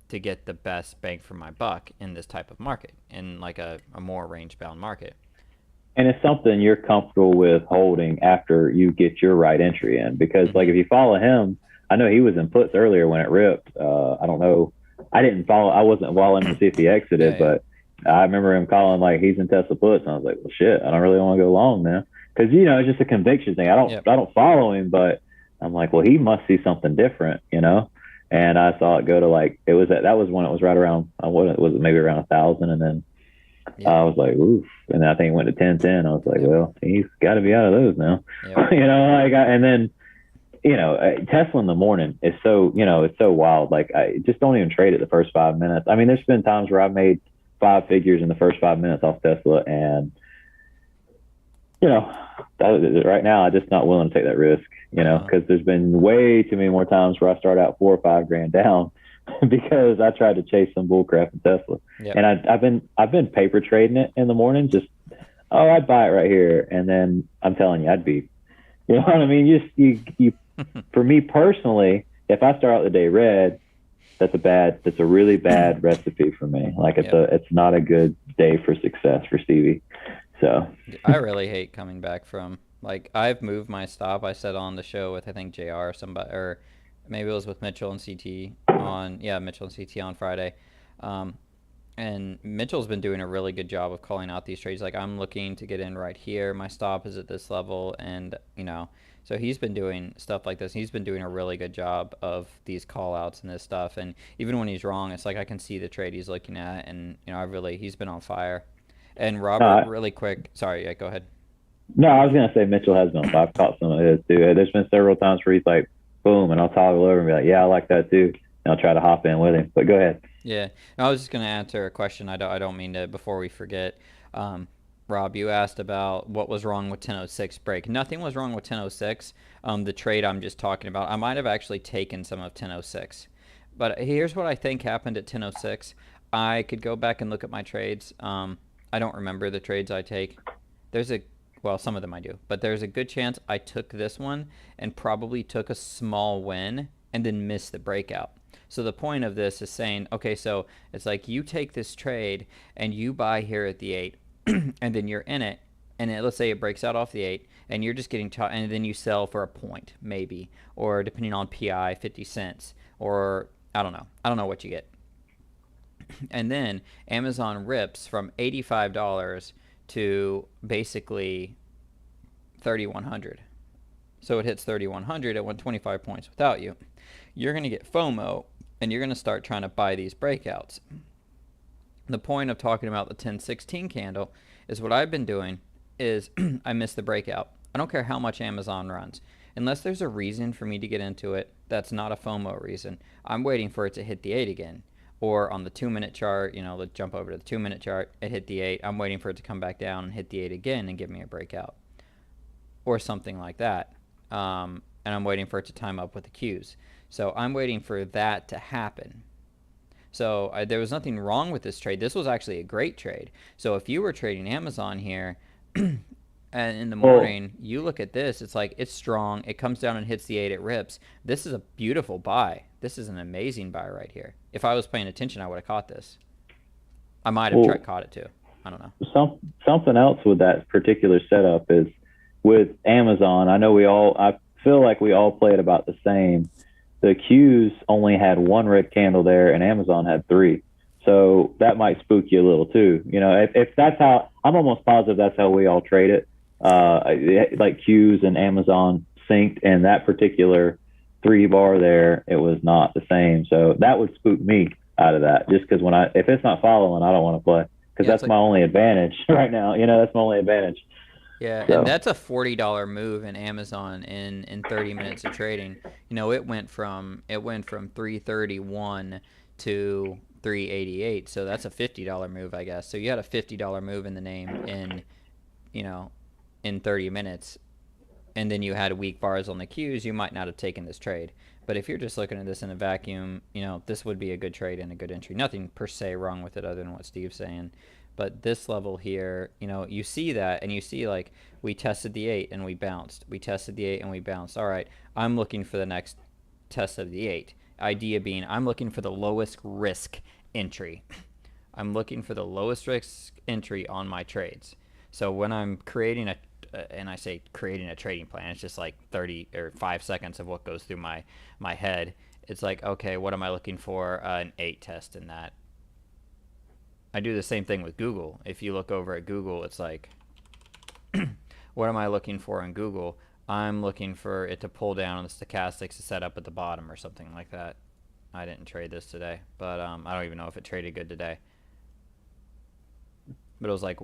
to get the best bang for my buck in this type of market, in like a more range-bound market. And it's something you're comfortable with holding after you get your right entry in. Because like if you follow him, I know he was in puts earlier when it ripped. I don't know. I wasn't following him to see if he exited, but I remember him calling like he's in Tesla puts, and I was like, well, shit, I don't really want to go long now because it's just a conviction thing. I don't follow him, but I'm like, well, he must see something different, And I saw it go to like that was when it was right around was it maybe around 1,000, and then I was like, oof. And then I think it went to 1010. I was like, well, he's got to be out of those now. And then, Tesla in the morning is so, it's so wild. Like, I just don't even trade it the first 5 minutes. I mean, there's been times where I've made 5 figures in the first 5 minutes off Tesla. And, right now, I'm just not willing to take that risk, because there's been way too many more times where I start out $4 or $5 grand down. Because I tried to chase some bullcrap in Tesla, and I've been paper trading it in the morning. Just I'd buy it right here, and then I'm telling you, I'd be, you know what I mean. You for me personally, if I start out the day red, that's a really bad recipe for me. Like it's not a good day for success for Stevie. So I really hate coming back from like I've moved my stop. I said on the show with I think JR or somebody or. Maybe it was with Mitchell and CT on Friday. And Mitchell's been doing a really good job of calling out these trades. Like, I'm looking to get in right here. My stop is at this level. And, so he's been doing stuff like this. He's been doing a really good job of these call outs and this stuff. And even when he's wrong, it's like I can see the trade he's looking at. And, he's been on fire. And Robert, really quick. Sorry, go ahead. No, I was going to say Mitchell has been on fire. I've caught some of his, too. There's been several times where he's like, boom, and I'll toggle over and be like, yeah, I like that too. And I'll try to hop in with him. But go ahead. Yeah. I was just going to answer a question. I don't mean to, before we forget. Rob, you asked about what was wrong with 1006 break. Nothing was wrong with 1006. The trade I'm just talking about, I might have actually taken some of 1006. But here's what I think happened at 1006. I could go back and look at my trades. I don't remember the trades I take. Well, some of them I do, but there's a good chance I took this one and probably took a small win and then missed the breakout. So the point of this is saying, okay, so it's like you take this trade and you buy here at the 8 and then you're in it, and let's say it breaks out off the 8 and you're just getting and then you sell for a point maybe, or depending on PI, 50 cents, or I don't know what you get. And then Amazon rips from $85 to basically 3,100. So it hits 3,100, it went 25 points without you. You're going to get FOMO, and you're going to start trying to buy these breakouts. The point of talking about the 1016 candle is what I've been doing is I miss the breakout. I don't care how much Amazon runs. unless there's a reason for me to get into it, that's not a FOMO reason. I'm waiting for it to hit the 8 again. Or on the 2-minute chart, let's jump over to the 2-minute chart, it hit the 8. I'm waiting for it to come back down and hit the 8 again and give me a breakout. Or something like that. And I'm waiting for it to time up with the Qs. So I'm waiting for that to happen. So there was nothing wrong with this trade. This was actually a great trade. So if you were trading Amazon here, and in the morning, you look at this, it's like it's strong. It comes down and hits the 8, it rips. This is a beautiful buy. This is an amazing buy right here. If I was paying attention, I would have caught this. I might have caught it too. I don't know. Something else with that particular setup is with Amazon. I feel like we all play it about the same. The Qs only had one red candle there, and Amazon had 3. So that might spook you a little too. If that's how, I'm almost positive that's how we all trade it. Like Qs and Amazon synced, and that particular 3 bar there, it was not the same. So that would spook me out of that, just because if it's not following, I don't want to play, because that's my only advantage right now. That's my only advantage. Yeah, so. And that's a $40 move in Amazon in 30 minutes of trading. It went from 331 to 388, so that's a $50 move, I guess. So you had a $50 move in the name in 30 minutes, and then you had weak bars on the Qs. You might not have taken this trade. But if you're just looking at this in a vacuum, this would be a good trade and a good entry. Nothing per se wrong with it other than what Steve's saying. But this level here, you see that, and you see like we tested the 8 and we bounced. We tested the 8 and we bounced. All right, I'm looking for the next test of the 8. Idea being, I'm looking for the lowest risk entry. I'm looking for the lowest risk entry on my trades. So when I'm creating and I say creating a trading plan, it's just like 30 or 5 seconds of what goes through my head. It's like, okay, what am I looking for? An 8 test in that. I do the same thing with Google. If you look over at Google, it's like, what am I looking for in Google? I'm looking for it to pull down on the stochastics to set up at the bottom or something like that. I didn't trade this today, but I don't even know if it traded good today. But it was like,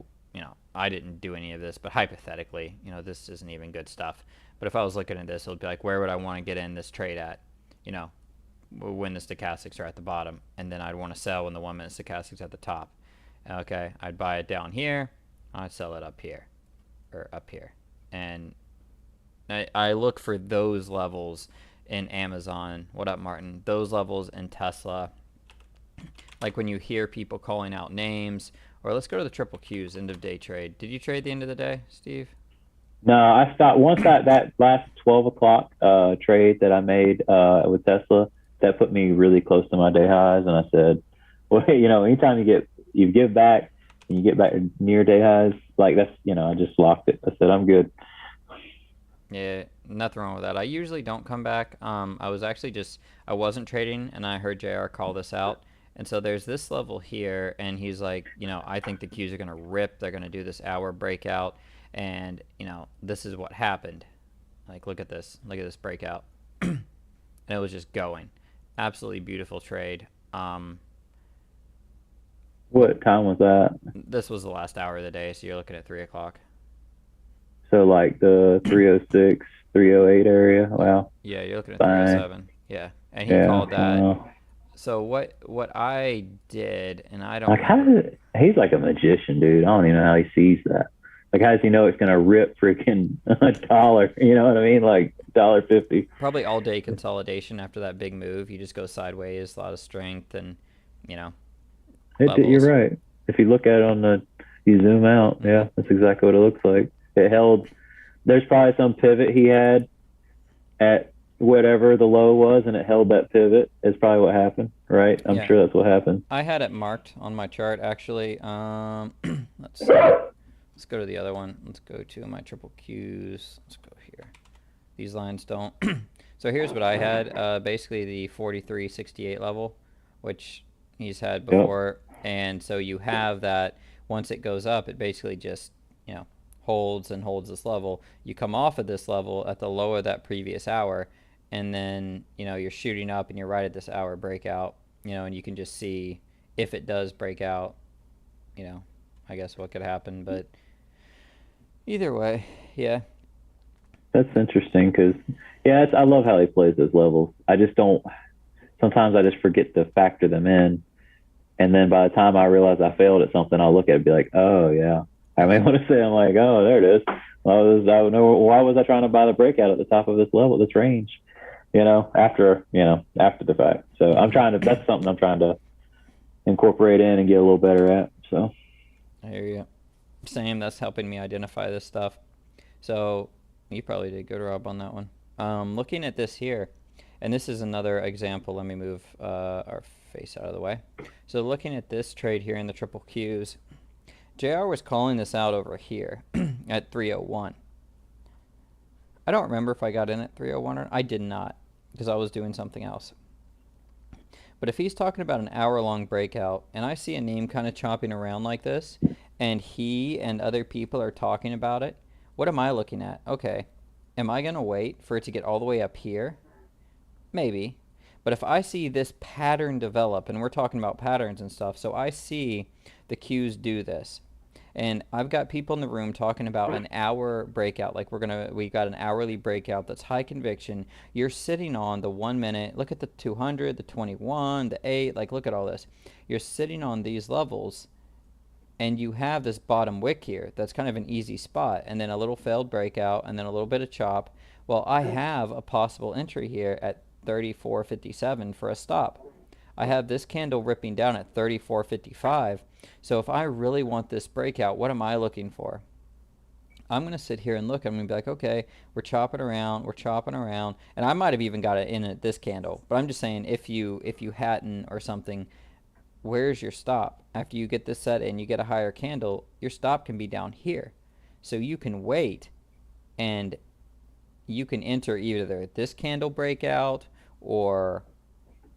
I didn't do any of this, but hypothetically, this isn't even good stuff. But if I was looking at this, it would be like, where would I want to get in this trade at? When the stochastics are at the bottom, and then I'd want to sell when the 1 minute stochastics at the top. Okay, I'd buy it down here, I'd sell it up here, or up here. And I look for those levels in Amazon. What up, Martin? Those levels in Tesla. Like when you hear people calling out names, or let's go to the triple Qs, end of day trade. Did you trade the end of the day, Steve? No, I stopped once that last 12 o'clock trade that I made with Tesla. That put me really close to my day highs, and I said, well, anytime you give back and you get back near day highs, like that's, I just locked it. I said, I'm good. Yeah, nothing wrong with that. I usually don't come back. I wasn't trading, and I heard JR call this out. And so there's this level here, and he's like, I think the Qs are going to rip. They're going to do this hour breakout, and, this is what happened. Like, look at this. Look at this breakout. And it was just going. Absolutely beautiful trade. What time was that? This was the last hour of the day, so you're looking at 3 o'clock. So like the 306, 308 area. Wow. Yeah, you're looking at 307. Yeah, and he called that. So what I did, and I don't like he's like a magician, dude. I don't even know how he sees that. Like, how does he know it's gonna rip freaking $1? You know what I mean? Like $1.50. Probably all day consolidation after that big move. You just go sideways, a lot of strength, and you're right. If you look at it you zoom out, yeah, that's exactly what it looks like. It held. There's probably some pivot he had at whatever the low was, and it held that pivot. Is probably what happened, right? I'm sure that's what happened. I had it marked on my chart actually. Let's see. Let's go to the other one. Let's go to my triple Qs. Let's go here. These lines don't. So here's what I had. Basically the 43.68 level, which he's had before. Yep. And so you have that. Once it goes up, it basically just holds and holds this level. You come off of this level at the low of that previous hour, and then you're shooting up, and you're right at this hour breakout. And you can just see if it does break out. I guess what could happen, but either way, yeah. That's interesting because, yeah, I love how he plays those levels. I just don't. Sometimes I just forget to factor them in, and then by the time I realize I failed at something, I'll look at it and be like, oh yeah. I may want to say I'm like, oh, there it is. Why was I trying to buy the breakout at the top of this level, this range? After the fact. So I'm Hmm. trying to. That's something I'm trying to incorporate in and get a little better at. So I hear you. Same. That's helping me identify this stuff. So you probably did good, Rob, on that one. Looking at this here, and this is another example. Let me move our face out of the way. So looking at this trade here in the triple Qs, JR was calling this out over here at 301. I don't remember if I got in at 301 or I did not because I was doing something else. But if he's talking about an hour-long breakout and I see a name kind of chopping around like this and he and other people are talking about it, what am I looking at? Okay, am I going to wait for it to get all the way up here? Maybe. But if I see this pattern develop, and we're talking about patterns and stuff, so I see the Qs do this. And I've got people in the room talking about an hour breakout. Like we got an hourly breakout that's high conviction. You're sitting on the 1 minute. Look at the 200, the 21, the 8. Like, look at all this. You're sitting on these levels, and you have this bottom wick here. That's kind of an easy spot. And then a little failed breakout, and then a little bit of chop. Well, I have a possible entry here at 34.57 for a stop. I have this candle ripping down at 34.55. So if I really want this breakout, what am I looking for? I'm going to sit here and look. I'm going to be like, okay, we're chopping around, and I might have even got it in at this candle. But I'm just saying, if you hadn't or something, where's your stop? After you get this set and you get a higher candle, your stop can be down here. So you can wait and you can enter either this candle breakout or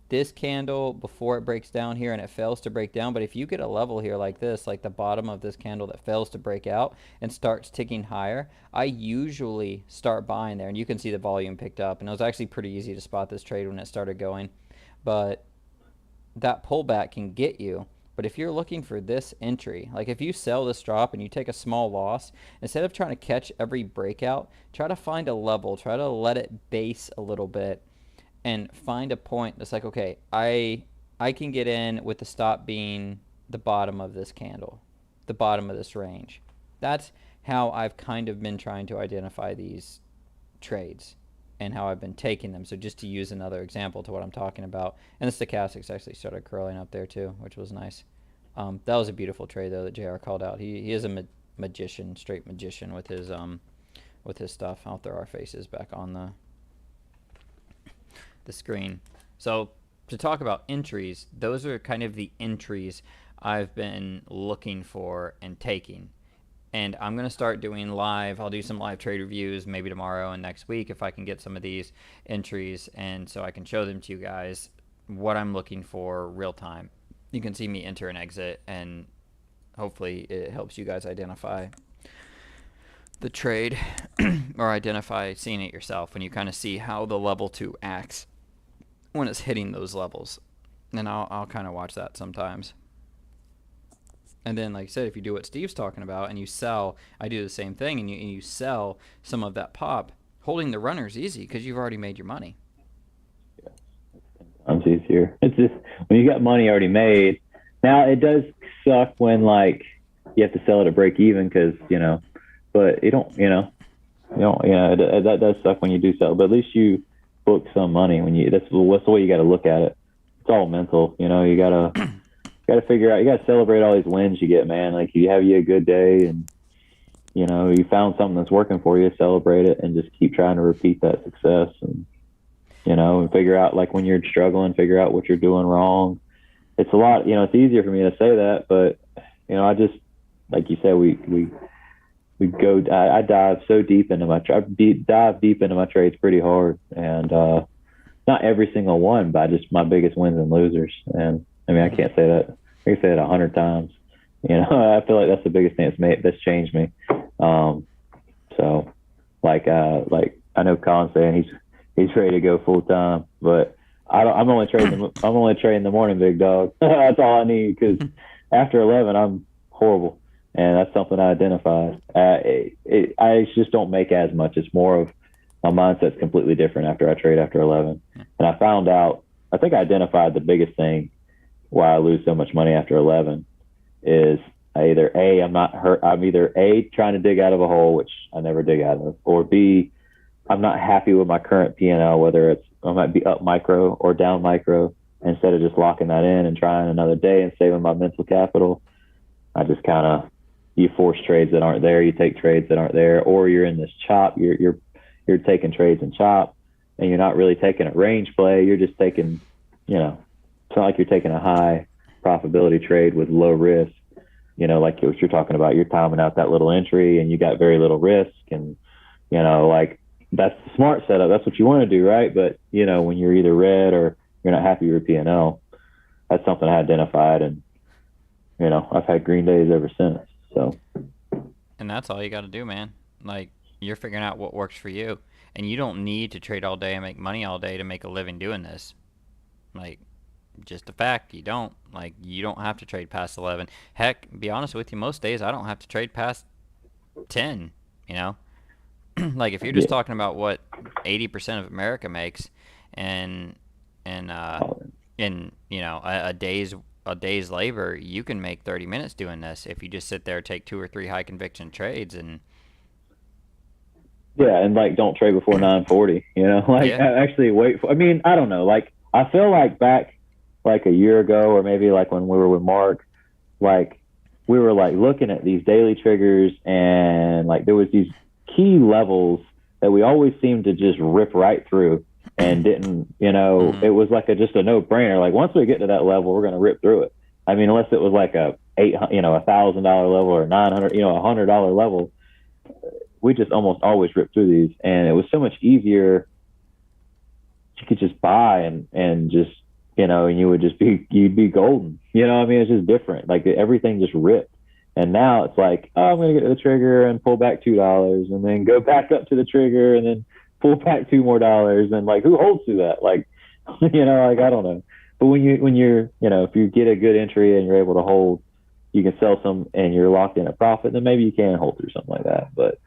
this candle before it breaks down here and it fails to break down. But if you get a level here like this, like the bottom of this candle that fails to break out and starts ticking higher, I usually start buying there. And you can see the volume picked up. And it was actually pretty easy to spot this trade when it started going. But that pullback can get you. But if you're looking for this entry, like if you sell this drop and you take a small loss, instead of trying to catch every breakout, try to find a level, try to let it base a little bit and find a point that's like, okay, I can get in with the stop being the bottom of this candle, the bottom of this range. That's how I've kind of been trying to identify these trades and how I've been taking them. So just to use another example to what I'm talking about, and the stochastics actually started curling up there too, which was nice. That was a beautiful trade though that JR called out. He is a magician, straight magician with his stuff. I'll throw our faces back on the screen. So to talk about entries, those are kind of the entries I've been looking for and taking. And I'm going to start doing live. I'll do some live trade reviews maybe tomorrow and next week if I can get some of these entries, and so I can show them to you guys what I'm looking for real time. You can see me enter and exit, and hopefully it helps you guys identify the trade or identify seeing it yourself when you kind of see how the level 2 acts when it's hitting those levels. And I'll kind of watch that sometimes. And then, like I said, if you do what Steve's talking about and you sell, I do the same thing, and you sell some of that pop, holding the runner is easy because you've already made your money. yeah, it's easier. It's just when you got money already made. Now it does suck when like you have to sell it at break even because but that does suck when you do sell. But at least you book some money when you. That's the way you got to look at it. It's all mental. You gotta figure out. You gotta celebrate all these wins you get, man. Like you have a good day, and you found something that's working for you. Celebrate it, and just keep trying to repeat that success. And figure out like when you're struggling, figure out what you're doing wrong. It's a lot. It's easier for me to say that, but I just like you said, we go. I dive so deep into my dive deep into my trades pretty hard, and not every single one, but just my biggest wins and losers. And I mean, I can't say that. I can say it 100 times. I feel like that's the biggest thing that's changed me. So, like I know Colin's saying he's ready to go full time, but I'm only trading the morning, big dog. That's all I need because after 11, I'm horrible, and that's something I identified. I just don't make as much. It's more of my mindset's completely different after I trade after 11. Yeah. And I found out, I think I identified the biggest thing why I lose so much money after 11 is I'm not hurt. I'm either A, trying to dig out of a hole, which I never dig out of, or B, I'm not happy with my current P&L, whether it's I might be up micro or down micro. Instead of just locking that in and trying another day and saving my mental capital, I just kind of you force trades that aren't there. You take trades that aren't there, or you're in this chop. You're taking trades and chop, and you're not really taking a range play. You're just taking, it's not like you're taking a high profitability trade with low risk. Like what you're talking about, you're timing out that little entry, and you got very little risk, and like that's the smart setup. That's what you want to do, right? But when you're either red or you're not happy with your P&L, that's something I identified, and I've had green days ever since. So, And that's all you got to do, man. Like, you're figuring out what works for you, and you don't need to trade all day and make money all day to make a living doing this. Like, just a fact, you don't. Like, you don't have to trade past 11. Heck, be honest with you, most days I don't have to trade past 10, you know? Like, if you're just yeah, talking about what 80% of America makes, and and in a day's labor, you can make 30 minutes doing this if you just sit there, take two or three high conviction trades, and yeah, and like don't trade before 9:40. Like yeah. actually wait for. I mean, I don't know. Like I feel like back like a year ago, or maybe like when we were with Mark, like we were like looking at these daily triggers, and like there was these key levels that we always seemed to just rip right through and didn't. Hmm. It was like just a no brainer. Like once we get to that level, we're gonna rip through it. I mean, unless it was like a $1,000 level or 900, $100 level, we just almost always rip through these, and it was so much easier. You could just buy and just and you'd be golden. I mean, it's just different. Like everything just ripped. And now it's like, oh, I'm gonna get to the trigger and pull back $2, and then go back up to the trigger and then pull back $2 more, and like who holds through that? Like, like I don't know. But when you're if you get a good entry and you're able to hold, you can sell some and you're locked in a profit, then maybe you can hold through something like that. But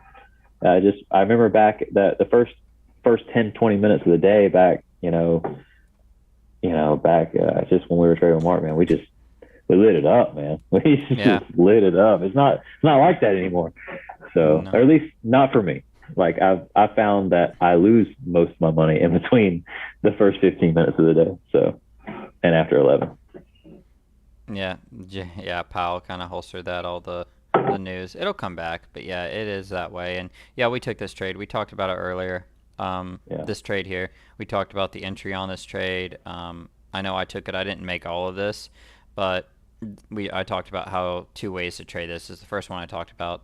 I remember back that the first 10, 20 minutes of the day back, back just when we were trading with Mark, man, we lit it up, man. We Yeah. just lit it up. It's not like that anymore. So, No. or at least not for me. Like I found that I lose most of my money in between the first 15 minutes of the day. So, and after 11. Yeah. Yeah. Powell kind of holstered that all the news. It'll come back, but yeah, it is that way. And yeah, we took this trade. We talked about it earlier. Yeah. This trade here, we talked about the entry on this trade. I know I took it. I didn't make all of this, but I talked about how two ways to trade this. This is the first one I talked about.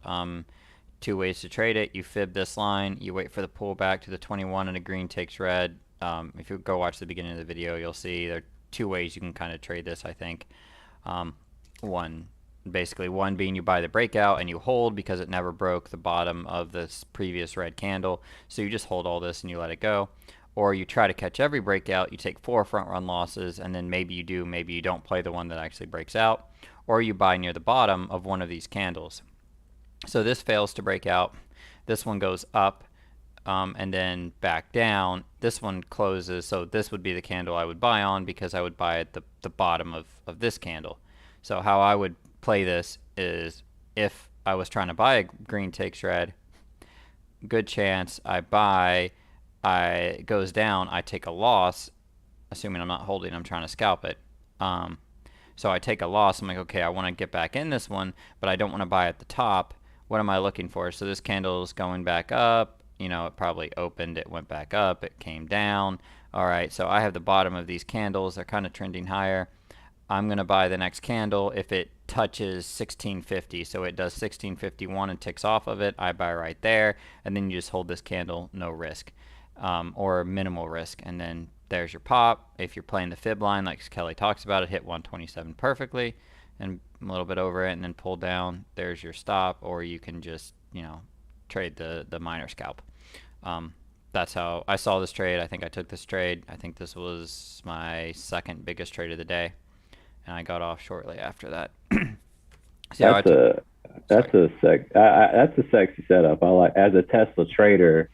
Two ways to trade it. You fib this line. You wait for the pullback to the 21, and the green takes red. If you go watch the beginning of the video, you'll see there are two ways you can kind of trade this, I think. Um, one, basically, one being you buy the breakout and you hold because it never broke the bottom of this previous red candle. So you just hold all this and you let it go. Or you try to catch every breakout, you take 4 front run losses, and then maybe you do, maybe you don't play the one that actually breaks out. Or you buy near the bottom of one of these candles. So this fails to break out. This one goes up, and then back down. This one closes, so this would be the candle I would buy on because I would buy at the bottom of this candle. So how I would play this is if I was trying to buy a green takes red, good chance I buy, it goes down, I take a loss, assuming I'm not holding, I'm trying to scalp it. So I take a loss. I'm like, okay, I want to get back in this one, but I don't want to buy at the top. What am I looking for? So this candle is going back up. It probably opened, it went back up, it came down. All right, so I have the bottom of these candles. They're kind of trending higher. I'm going to buy the next candle if it touches 1650. So it does 1651 and ticks off of it. I buy right there, and then you just hold this candle, no risk, or minimal risk, and then there's your pop. If you're playing the fib line, like Kelly talks about, it hit 127 perfectly and a little bit over it, and then pull down. There's your stop, or you can just trade the minor scalp. That's how I saw this trade. I think I took this trade. I think this was my second biggest trade of the day, and I got off shortly after that. See how I That's took. a Sorry. that's a sexy setup. I like as a Tesla trader.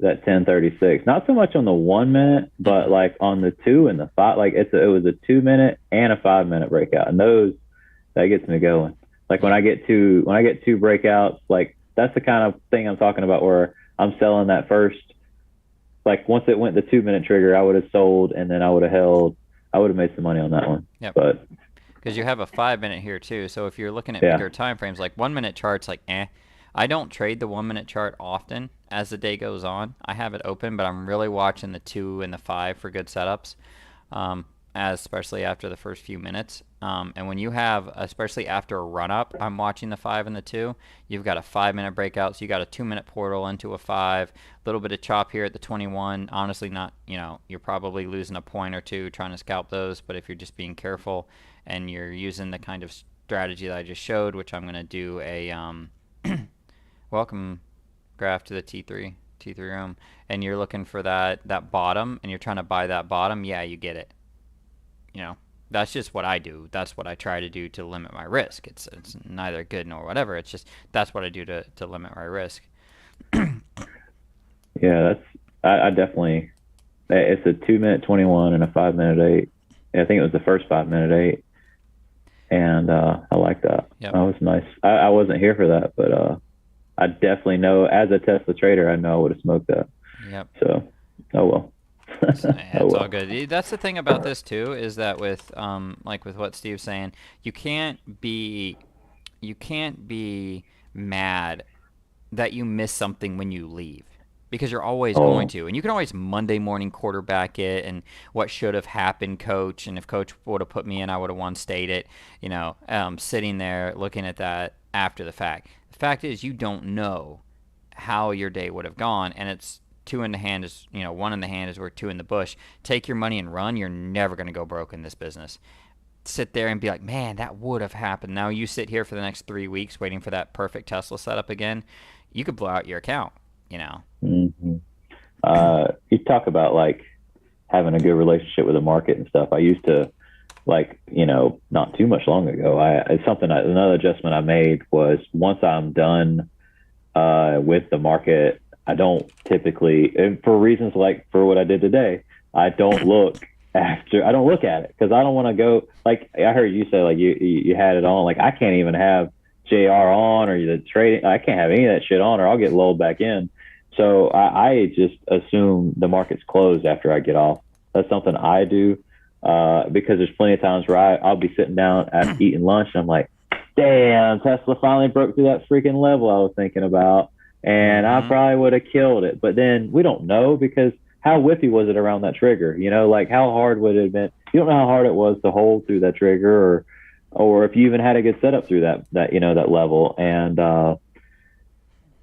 that 10:36. Not so much on the 1 minute, but like on the 2 and the 5. Like it was a 2 minute and a 5 minute breakout, and those that gets me going. Like when I get two breakouts, like that's the kind of thing I'm talking about where I'm selling that first. Like once it went the 2 minute trigger, I would have sold, and then I would have held. I would have made some money on that one. Yep. But Because you have a 5 minute here too. So if you're looking at yeah, bigger time frames, like 1 minute charts, like I don't trade the 1 minute chart often as the day goes on. I have it open, but I'm really watching the 2 and the 5 for good setups, as especially after the first few minutes. And when you have, especially after a run up, I'm watching the 5 and the 2. You've got a 5 minute breakout, so you got a 2 minute portal into a 5. A little bit of chop here at the 21. Honestly, not, you're probably losing a point or two trying to scalp those, but if you're just being careful and you're using the kind of strategy that I just showed, which I'm going to do a welcome graph to the T3 room, and you're looking for that bottom, and you're trying to buy that bottom, yeah, you get it. That's just what I do. That's what I try to do to limit my risk. It's neither good nor whatever. It's just that's what I do to limit my risk. yeah, I definitely. It's a 2 minute 21 and a 5 minute 8. I think it was the first 5 minute 8, and I like that. Yep. That was nice. I wasn't here for that, but I definitely know as a Tesla trader, I know I would have smoked that. Yep. So, oh well. It's all good. That's the thing about this too, is that with like with what Steve's saying, you can't be mad that you miss something when you leave, because you're always going to, and you can always Monday morning quarterback it and what should have happened, coach, and if coach would have put me in, I would have won state it. Sitting there looking at that after the fact. The fact is, you don't know how your day would have gone, and it's two in the hand is, one in the hand is worth two in the bush. Take your money and run. You're never going to go broke in this business. Sit there and be like, man, that would have happened. Now you sit here for the next 3 weeks waiting for that perfect Tesla setup again. You could blow out your account, Mm-hmm. You talk about like having a good relationship with the market and stuff. I used to, like, not too much long ago, another adjustment I made was once I'm done with the market, I don't typically, for reasons like for what I did today, I don't look at it because I don't want to go, like I heard you say, like you had it on, like I can't even have JR on or the trading, I can't have any of that shit on or I'll get lulled back in. So I just assume the market's closed after I get off. That's something I do because there's plenty of times where I'll be sitting down after eating lunch and I'm like, damn, Tesla finally broke through that freaking level I was thinking about. And I probably would have killed it. But then we don't know because how whiffy was it around that trigger? Like how hard would it have been? You don't know how hard it was to hold through that trigger or if you even had a good setup through that level. And,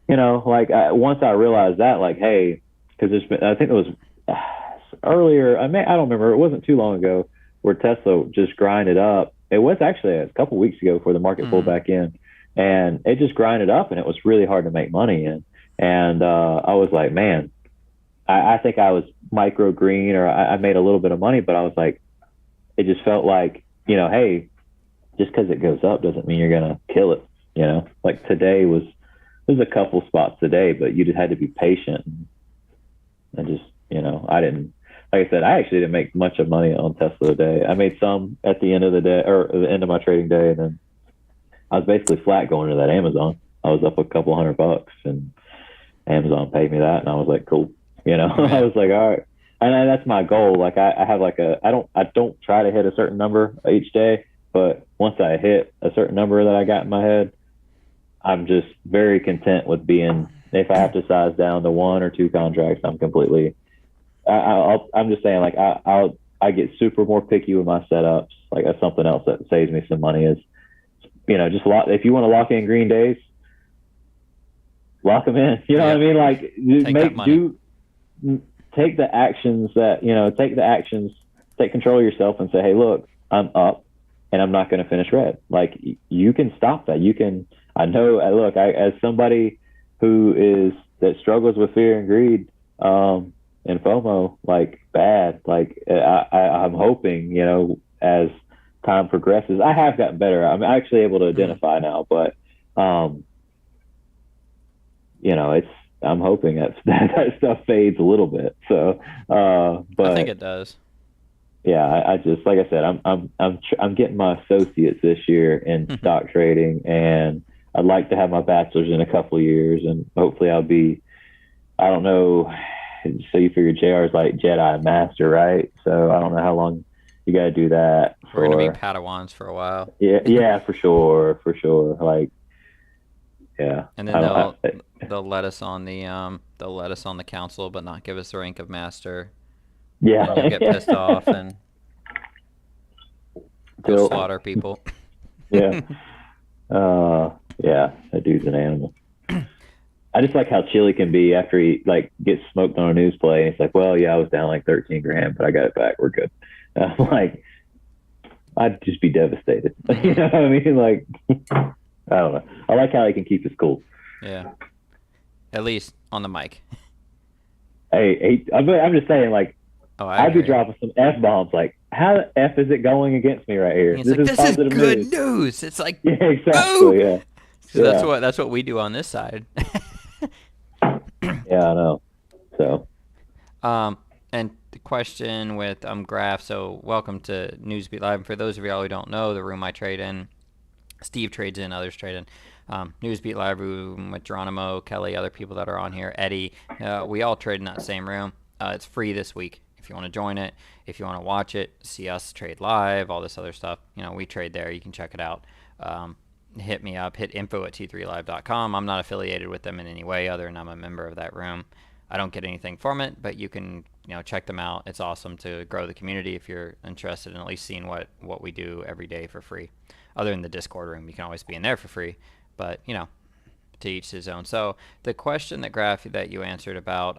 once I realized that, like, hey, because I think it was earlier, I don't remember, it wasn't too long ago where Tesla just grinded up. It was actually a couple of weeks ago before the market pulled back in. And it just grinded up, and it was really hard to make money in. And I was like, man, I think I was micro green, or I made a little bit of money, but I was like, it just felt like, hey, just because it goes up doesn't mean you're gonna kill it. Like today there's a couple spots today, but you just had to be patient. And just, I didn't. Like I said, I actually didn't make much of money on Tesla today. I made some at the end of the day, or at the end of my trading day, and then I was basically flat going to that Amazon. I was up a couple $100 and Amazon paid me that. And I was like, cool. I was like, all right. And that's my goal. Like I have like I don't try to hit a certain number each day, but once I hit a certain number that I got in my head, I'm just very content with being, if I have to size down to 1 or 2 contracts, I'm completely, I'm just saying, like I get super more picky with my setups. Like that's something else that saves me some money is, just if you want to lock in green days, lock them in. You know what I mean? Like take the actions take control of yourself and say, hey, look, I'm up and I'm not going to finish red. Like you can stop that. I know, look, as somebody that struggles with fear and greed, and FOMO, like bad, like I'm hoping, as time progresses, I have gotten better. I'm actually able to identify now, but I'm hoping that stuff fades a little bit. So, I think but it does. yeah, I just like I said, I'm getting my associates this year in stock trading, and I'd like to have my bachelor's in a couple of years, and hopefully I'll be. I don't know. So you figure JR is like Jedi Master, right? So I don't know how long you got to do that We're gonna be for. Padawans for a while. Yeah, yeah, for sure. Like, yeah, And then I don't. they'll let us on the council, but not give us the rank of master. And then you'll get pissed Yeah, off and go Tilt. slaughter people. Yeah, yeah, that dude's an animal. I just like how chill he can be after he like gets smoked on a news play. And he's like, "Well, yeah, I was down like 13 grand, but I got it back. We're good." I'm like, I'd just be devastated. You know what I mean? Like, I don't know. I like how he can keep his cool. Yeah, at least on the mic. I'm just saying, like, Oh, I'd be dropping some f bombs. Like, how the f is it going against me right here? He's This like, is this is positive good news. news. It's like, Yeah, boo! exactly. Yeah, So yeah, that's what we do on this side. yeah. I know. So, And the question with Graph. So welcome to NewsBeat Live. And for those of y'all who don't know, the room I trade in, Steve trades in, others trade in. NewsBeat Live room with Geronimo, Kelly, other people that are on here, Eddie. We all trade in that same room. It's free this week. If you want to join it, if you want to watch it, see us trade live, all this other stuff, we trade there. You can check it out. Hit me up, hit info@t3live.com. I'm not affiliated with them in any way other than I'm a member of that room. I don't get anything from it, but you can check them out. It's awesome to grow the community if you're interested in at least seeing what we do every day for free. Other than the Discord room, you can always be in there for free, but to each his own. So the question that Graph that you answered about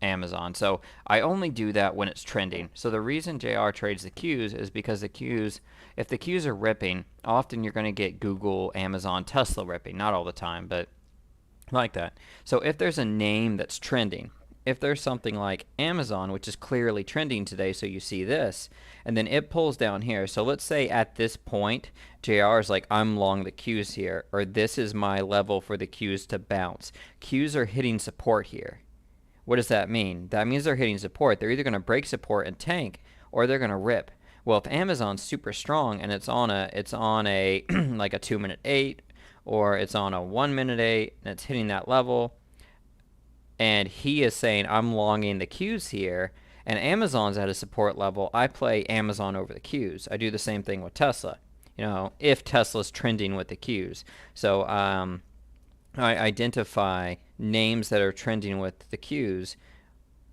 Amazon. So I only do that when it's trending. So the reason JR trades the Qs is because if the Qs are ripping, often you're going to get Google, Amazon, Tesla ripping. Not all the time, but like that. So if there's a name that's trending, if there's something like Amazon, which is clearly trending today, so you see this, and then it pulls down here. So let's say at this point, JR is like, I'm long the Qs here, or this is my level for the Qs to bounce. Qs are hitting support here. What does that mean? That means they're hitting support. They're either going to break support and tank, or they're going to rip. Well, if Amazon's super strong and it's on a like a 2-minute 8, or it's on a 1-minute 8 and it's hitting that level, and he is saying I'm longing the Qs here, and Amazon's at a support level, I play Amazon over the Qs. I do the same thing with Tesla. If Tesla's trending with the Qs. So I identify names that are trending with the Qs,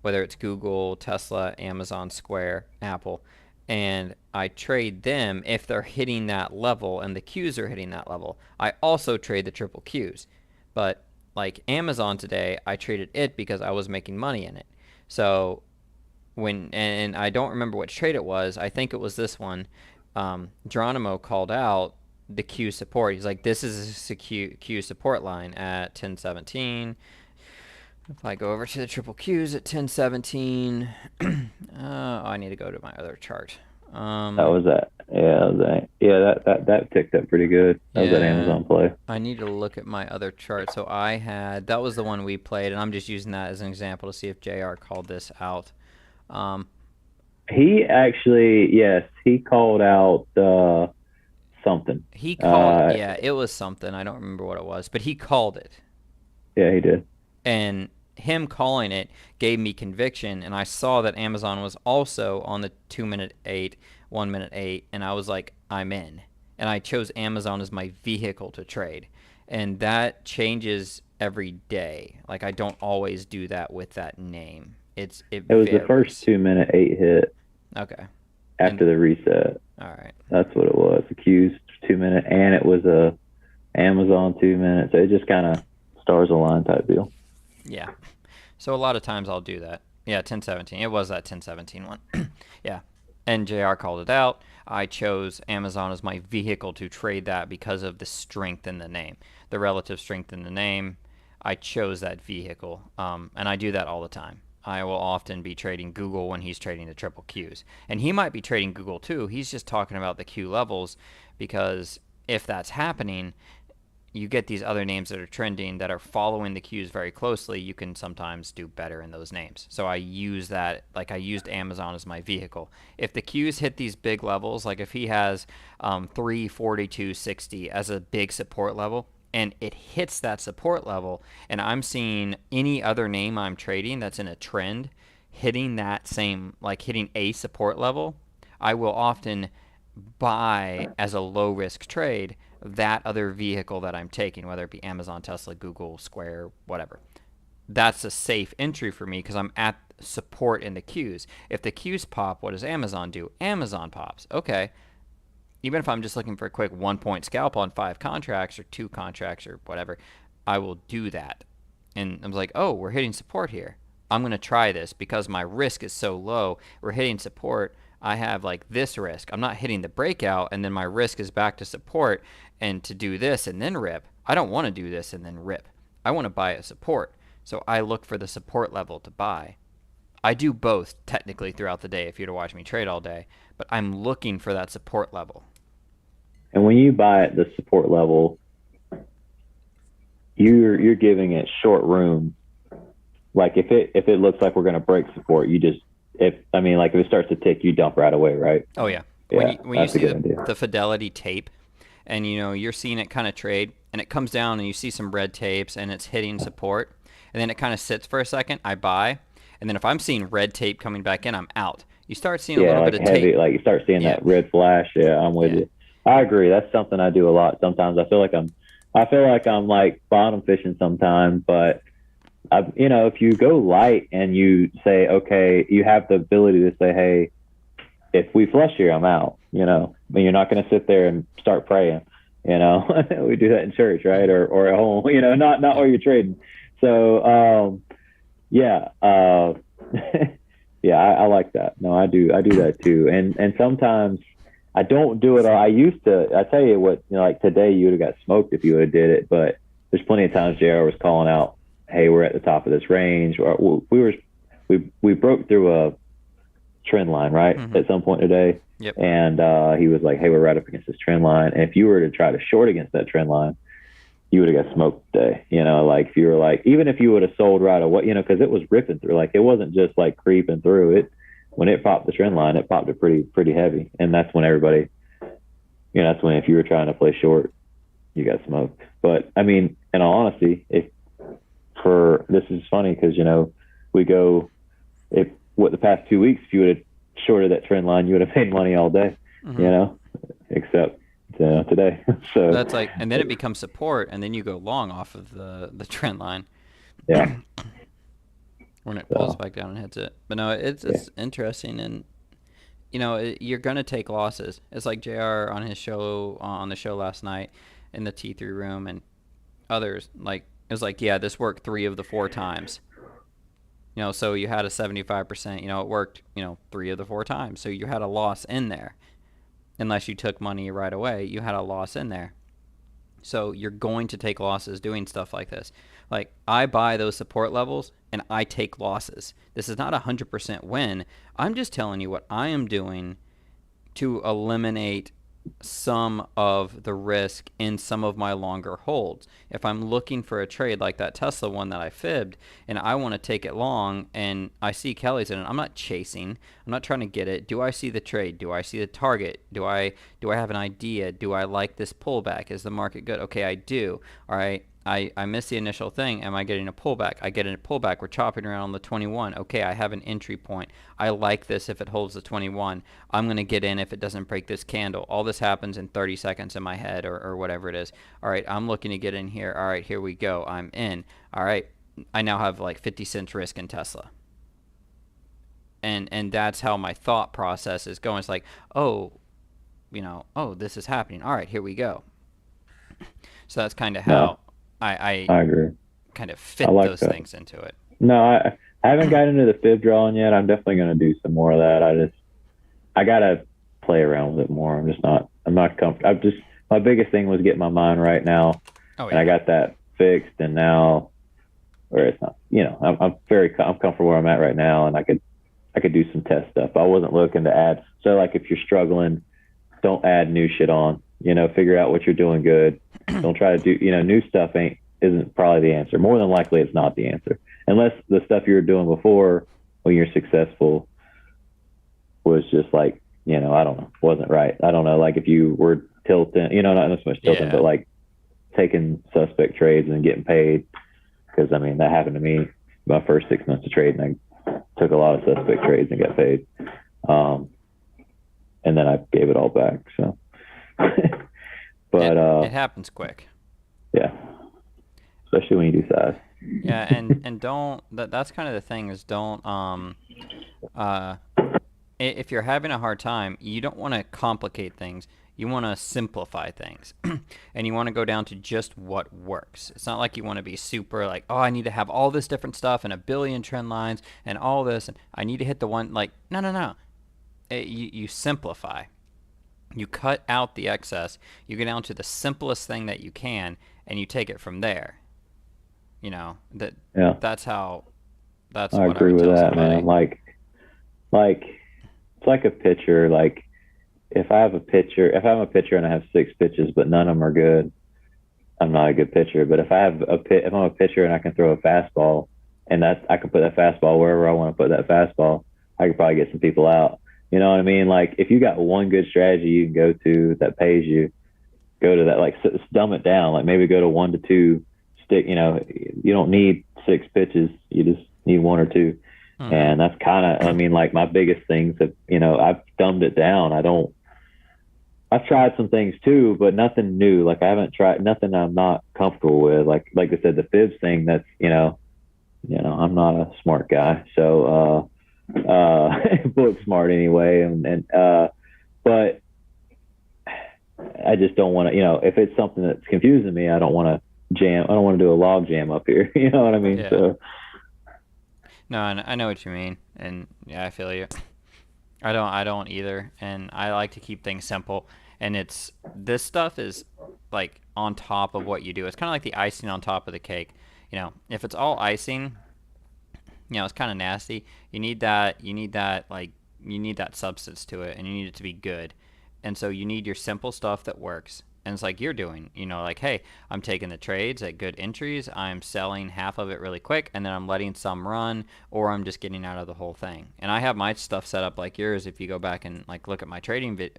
whether it's Google, Tesla, Amazon, Square, Apple, and I trade them if they're hitting that level and the Qs are hitting that level. I also trade the triple Qs. But like Amazon today, I traded it because I was making money in it. So and I don't remember which trade it was. I think it was this one. Geronimo called out the Q support. He's like, this is a Q support line at 1017. If I go over to the triple Qs at 1017, I need to go to my other chart. that was that. Yeah, that was that. Yeah, that ticked up pretty good. That was an Amazon play. I need to look at my other chart. So that was the one we played, and I'm just using that as an example to see if JR called this out. He actually, yes, he called out something. He called, yeah, it was something. I don't remember what it was, but he called it. Yeah, he did. And him calling it gave me conviction, and I saw that Amazon was also on the 2-minute 8, 1-minute 8, and I was like, I'm in. And I chose Amazon as my vehicle to trade. And that changes every day. Like, I don't always do that with that name. It was varies. The first 2-minute 8 hit. Okay. After the reset. All right. That's what it was. Accused 2-minute, and it was a Amazon 2-minute. So it just kind of stars align type deal. Yeah. So a lot of times I'll do that. Yeah, 1017. It was that 1017 one. Yeah. And JR called it out. I chose Amazon as my vehicle to trade that because of the strength in the name, the relative strength in the name. I chose that vehicle, and I do that all the time. I will often be trading Google when he's trading the triple Qs. And he might be trading Google too. He's just talking about the Q levels, because if that's happening, you get these other names that are trending that are following the cues very closely, you can sometimes do better in those names. So I use that, like I used Amazon as my vehicle. If the cues hit these big levels, like if he has 342.60 as a big support level, and it hits that support level, and I'm seeing any other name I'm trading that's in a trend hitting that same, like hitting a support level, I will often buy as a low risk trade that other vehicle that I'm taking, whether it be Amazon, Tesla, Google, Square, whatever. That's a safe entry for me because I'm at support in the queues. If the queues pop, what does Amazon do? Amazon pops. Okay. Even if I'm just looking for a quick 1 point scalp on 5 contracts or 2 contracts or whatever, I will do that. And I was like, oh, we're hitting support here. I'm going to try this because my risk is so low. We're hitting support. I have like this risk. I'm not hitting the breakout and then my risk is back to support and to do this and then rip. I don't want to do this and then rip. I want to buy at support. So I look for the support level to buy. I do both technically throughout the day if you were to watch me trade all day, but I'm looking for that support level. And when you buy at the support level, you're giving it short room. Like if it looks like we're going to break support, you just if it starts to tick, you dump right away, right? Oh yeah. Yeah, When you see the Fidelity tape, and you're seeing it kind of trade, and it comes down, and you see some red tapes, and it's hitting support, and then it kind of sits for a second. I buy, and then if I'm seeing red tape coming back in, I'm out. You start seeing a little bit of heavy, tape, like you start seeing that red flash. Yeah, I'm with you. I agree. That's something I do a lot. Sometimes I feel like I'm like bottom fishing sometimes, but if you go light and you say, okay, you have the ability to say, hey, if we flush here, I'm out. But you're not going to sit there and start praying. We do that in church, right? Or at home. Not where you're trading. So, yeah, yeah, I like that. No, I do that too. And sometimes I don't do it. I used to. I tell you what, like today you would have got smoked if you would have did it. But there's plenty of times JR was calling out, hey, we're at the top of this range. Or we broke through a trend line, right? Mm-hmm. At some point today. Yep. And he was like, hey, we're right up against this trend line. And if you were to try to short against that trend line, you would have got smoked today. Like if you were like, even if you would have sold right away, because it was ripping through. Like it wasn't just like creeping through it. When it popped the trend line, it popped it pretty heavy. And that's when everybody, that's when if you were trying to play short, you got smoked. But I mean, in all honesty, this is funny because, we go, the past 2 weeks, if you would have shorted that trend line, you would have made money all day, mm-hmm. Except today. So that's like, and then it becomes support, and then you go long off of the trend line. Yeah. When it pulls back down and hits it. But no, it's interesting, and you're gonna take losses. It's like JR on the show last night in the T3 room, and others it was like, yeah, this worked 3 of the 4 times. So you had a 75%. It worked 3 of the 4 times. So you had a loss in there, unless you took money right away. You had a loss in there. So you're going to take losses doing stuff like this. Like I buy those support levels and I take losses. This is not 100% win. I'm just telling you what I am doing to eliminate some of the risk in some of my longer holds. If I'm looking for a trade like that Tesla one that I fibbed and I want to take it long and I see Kelly's in it, I'm not chasing. I'm not trying to get it. Do I see the trade? Do I see the target? Do I have an idea? Do I like this pullback? Is the market good? Okay, I do. All right. I missed the initial thing. Am I getting a pullback? I get a pullback. We're chopping around on the 21. Okay, I have an entry point. I like this if it holds the 21. I'm going to get in if it doesn't break this candle. All this happens in 30 seconds in my head or whatever it is. All right, I'm looking to get in here. All right, here we go. I'm in. All right, I now have like 50 cents risk in Tesla. And that's how my thought process is going. It's like, oh, this is happening. All right, here we go. So that's kind of how I agree. Kind of fit those things into it. No, I haven't gotten into the fib drawing yet. I'm definitely going to do some more of that. I got to play around with it more. I'm not comfortable. My biggest thing was getting my mind right now. Oh, yeah. And I got that fixed, and now, or it's not, I'm comfortable where I'm at right now, and I could do some test stuff. I wasn't looking to add. So like if you're struggling, don't add new shit on, figure out what you're doing good Don't try to do, new stuff isn't probably the answer. More than likely, it's not the answer, unless the stuff you were doing before when you're successful was just like, I don't know, wasn't right. I don't know, like if you were tilting, not so much tilting, but like taking suspect trades and getting paid. Because I mean, that happened to me my first 6 months of trading. I took a lot of suspect trades and got paid, and then I gave it all back. So, but it happens quick. Yeah, especially when you do size. Yeah, and don't that's kind of the thing is don't if you're having a hard time, you don't want to complicate things. You want to simplify things. And you want to go down to just what works. It's not like you want to be super like, oh, I need to have all this different stuff and a billion trend lines and all this. And I need to hit the one. Like, no, no, no. You simplify. You cut out the excess. You get down to the simplest thing that you can, and you take it from there. That's how. That's I what agree I would with tell that, somebody. man. Like it's like a pitcher. Like if I'm a pitcher and I have 6 pitches, but none of them are good, I'm not a good pitcher. But if I'm a pitcher and I can throw a fastball, and I can put that fastball wherever I want to put that fastball, I could probably get some people out. You know what I mean? Like if you got one good strategy you can go to that pays you, go to that. Like dumb it down. Like maybe go to 1 to 2 stick. You don't need 6 pitches. You just need 1 or 2. Mm-hmm. And that's kind of, I mean, like my biggest things have, I've dumbed it down. I've tried some things too, but nothing new. Like I haven't tried nothing I'm not comfortable with. Like I said, the fibs thing, that's, I'm not a smart guy. So, book smart anyway. But I just don't want to, if it's something that's confusing me, I don't want to do a log jam up here. You know what I mean? Yeah. So. No, I know what you mean, and yeah, I feel you. I don't either, and I like to keep things simple. And this stuff is like on top of what you do. It's kind of like the icing on top of the cake. If it's all icing, it's kind of nasty. You need that substance to it, and you need it to be good. And so you need your simple stuff that works. And it's like you're doing, like, hey, I'm taking the trades at good entries. I'm selling half of it really quick, and then I'm letting some run, or I'm just getting out of the whole thing. And I have my stuff set up like yours. If you go back and like look at my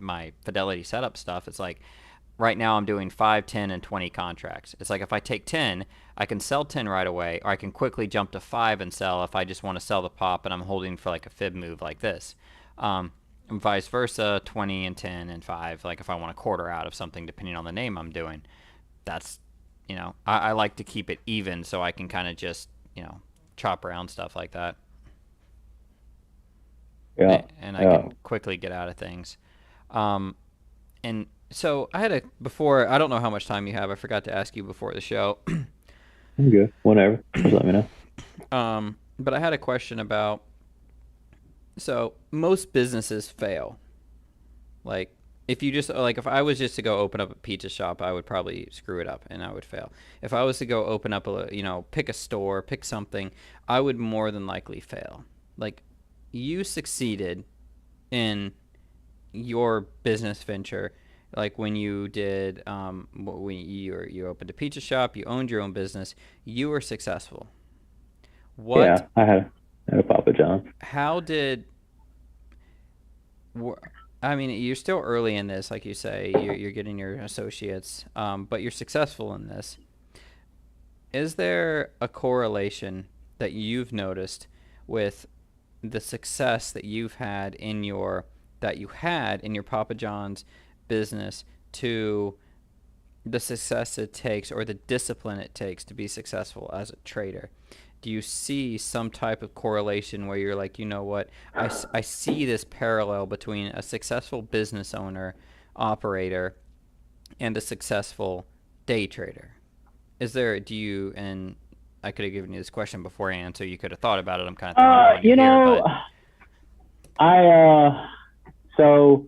my Fidelity setup stuff, it's like right now I'm doing 5, 10, and 20 contracts. It's like if I take 10, I can sell 10 right away, or I can quickly jump to 5 and sell if I just want to sell the pop and I'm holding for like a fib move like this. And vice versa, 20 and 10 and 5, like if I want a quarter out of something, depending on the name I'm doing. That's, I like to keep it even so I can kind of just, chop around stuff like that. Yeah. And I can quickly get out of things. And so I had before, I don't know how much time you have. I forgot to ask you before the show. I'm good. Whenever. Just let me know. But I had a question about, so most businesses fail. Like if I was just to go open up a pizza shop, I would probably screw it up and I would fail. If I was to go open up pick a store, pick something, I would more than likely fail. Like you succeeded in your business venture, like when you did when you opened a pizza shop, you owned your own business, you were successful. What? Yeah, I had a Papa John's. How did? I mean, you're still early in this, like you say. You're getting your associates, but you're successful in this. Is there a correlation that you've noticed with the success that you had in your Papa John's business to the success it takes or the discipline it takes to be successful as a trader? Do you see some type of correlation where you're like, you know what, I see this parallel between a successful business owner, operator, and a successful day trader? And I could have given you this question beforehand, so you could have thought about it. I'm kind of throwing it on you here, so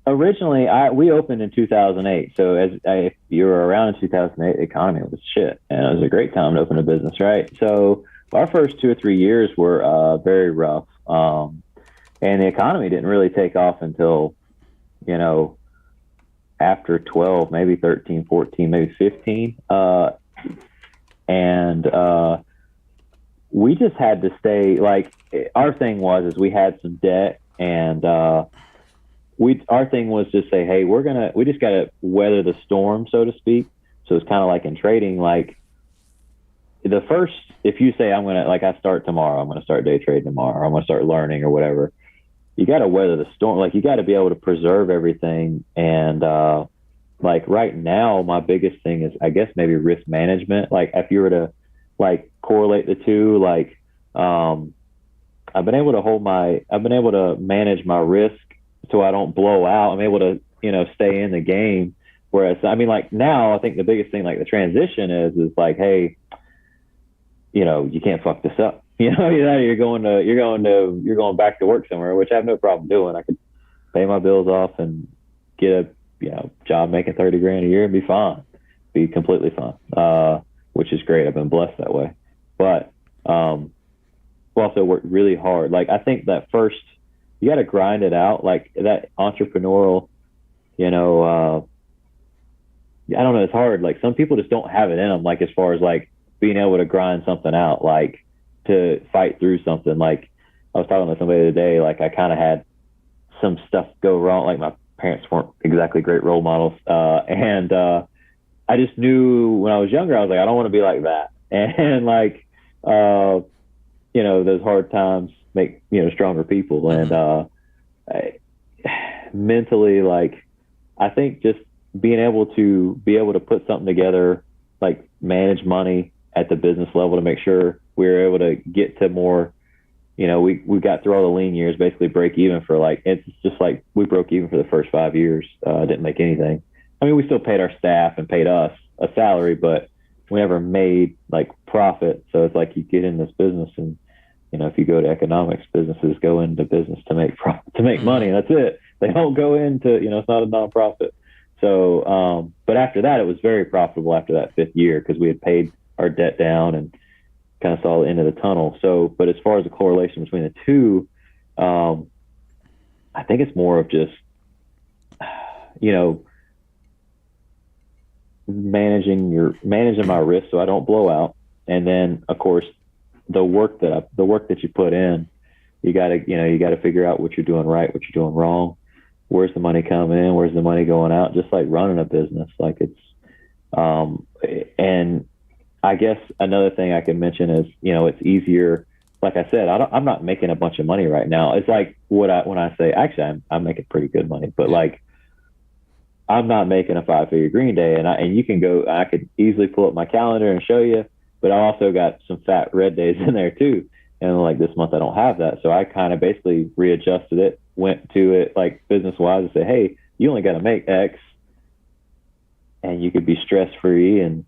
originally we opened in 2008. So if you were around in 2008, the economy was shit, and it was a great time to open a business, right? So our first 2 or 3 years were very rough, and the economy didn't really take off until after 12, maybe 13, 14, maybe 15. And we just had to stay like our thing was is we had some debt and we our thing was just say, hey, we just gotta weather the storm, so to speak. So it's kind of like in trading, like the first if you say I'm gonna like I start tomorrow, I'm gonna start day trading tomorrow, I'm gonna start learning or whatever, you gotta weather the storm. Like you gotta be able to preserve everything and like right now my biggest thing is I guess maybe risk management. Like if you were to like correlate the two, like um I've been able to manage my risk so I don't blow out. I'm able to, stay in the game. Whereas I mean like now I think the biggest thing like the transition is like, hey, you can't fuck this up. You're going back to work somewhere, which I have no problem doing. I could pay my bills off and get a job making 30 grand a year and be fine, be completely fine, which is great. I've been blessed that way. But we also worked really hard. Like I think that first you got to grind it out, like that entrepreneurial, I don't know, it's hard. Like some people just don't have it in them. Like as far as like being able to grind something out, like to fight through something. Like I was talking to somebody today, like I kind of had some stuff go wrong. Like my parents weren't exactly great role models. And I just knew when I was younger, I was like, I don't want to be like that. And like, those hard times make, stronger people. And mentally, like, I think just being able to put something together, like manage money at the business level to make sure we were able to get to more, we got through all the lean years, basically break even for like, it's just like we broke even for the first 5 years, didn't make anything. I mean, we still paid our staff and paid us a salary, but we never made like profit. So it's like you get in this business and, if you go to economics, businesses go into business to make profit, to make money. And that's it. They don't go into, it's not a nonprofit. So, but after that, it was very profitable after that 5th year because we had paid our debt down and kind of saw the end of the tunnel. So, but as far as the correlation between the two, I think it's more of just, managing my risk so I don't blow out. And then of course the work that you put in, you gotta figure out what you're doing right, what you're doing wrong, where's the money coming in, where's the money going out, just like running a business. Like it's and I guess another thing I can mention is, it's easier. Like I said, I'm not making a bunch of money right now. It's like when I say, actually, I'm making pretty good money, but like, I'm not making a 5-figure green day. And you can go, I could easily pull up my calendar and show you, but I also got some fat red days in there too. And like this month, I don't have that. So I kind of basically readjusted it, went to it like business wise and say, hey, you only got to make X and you could be stress free and,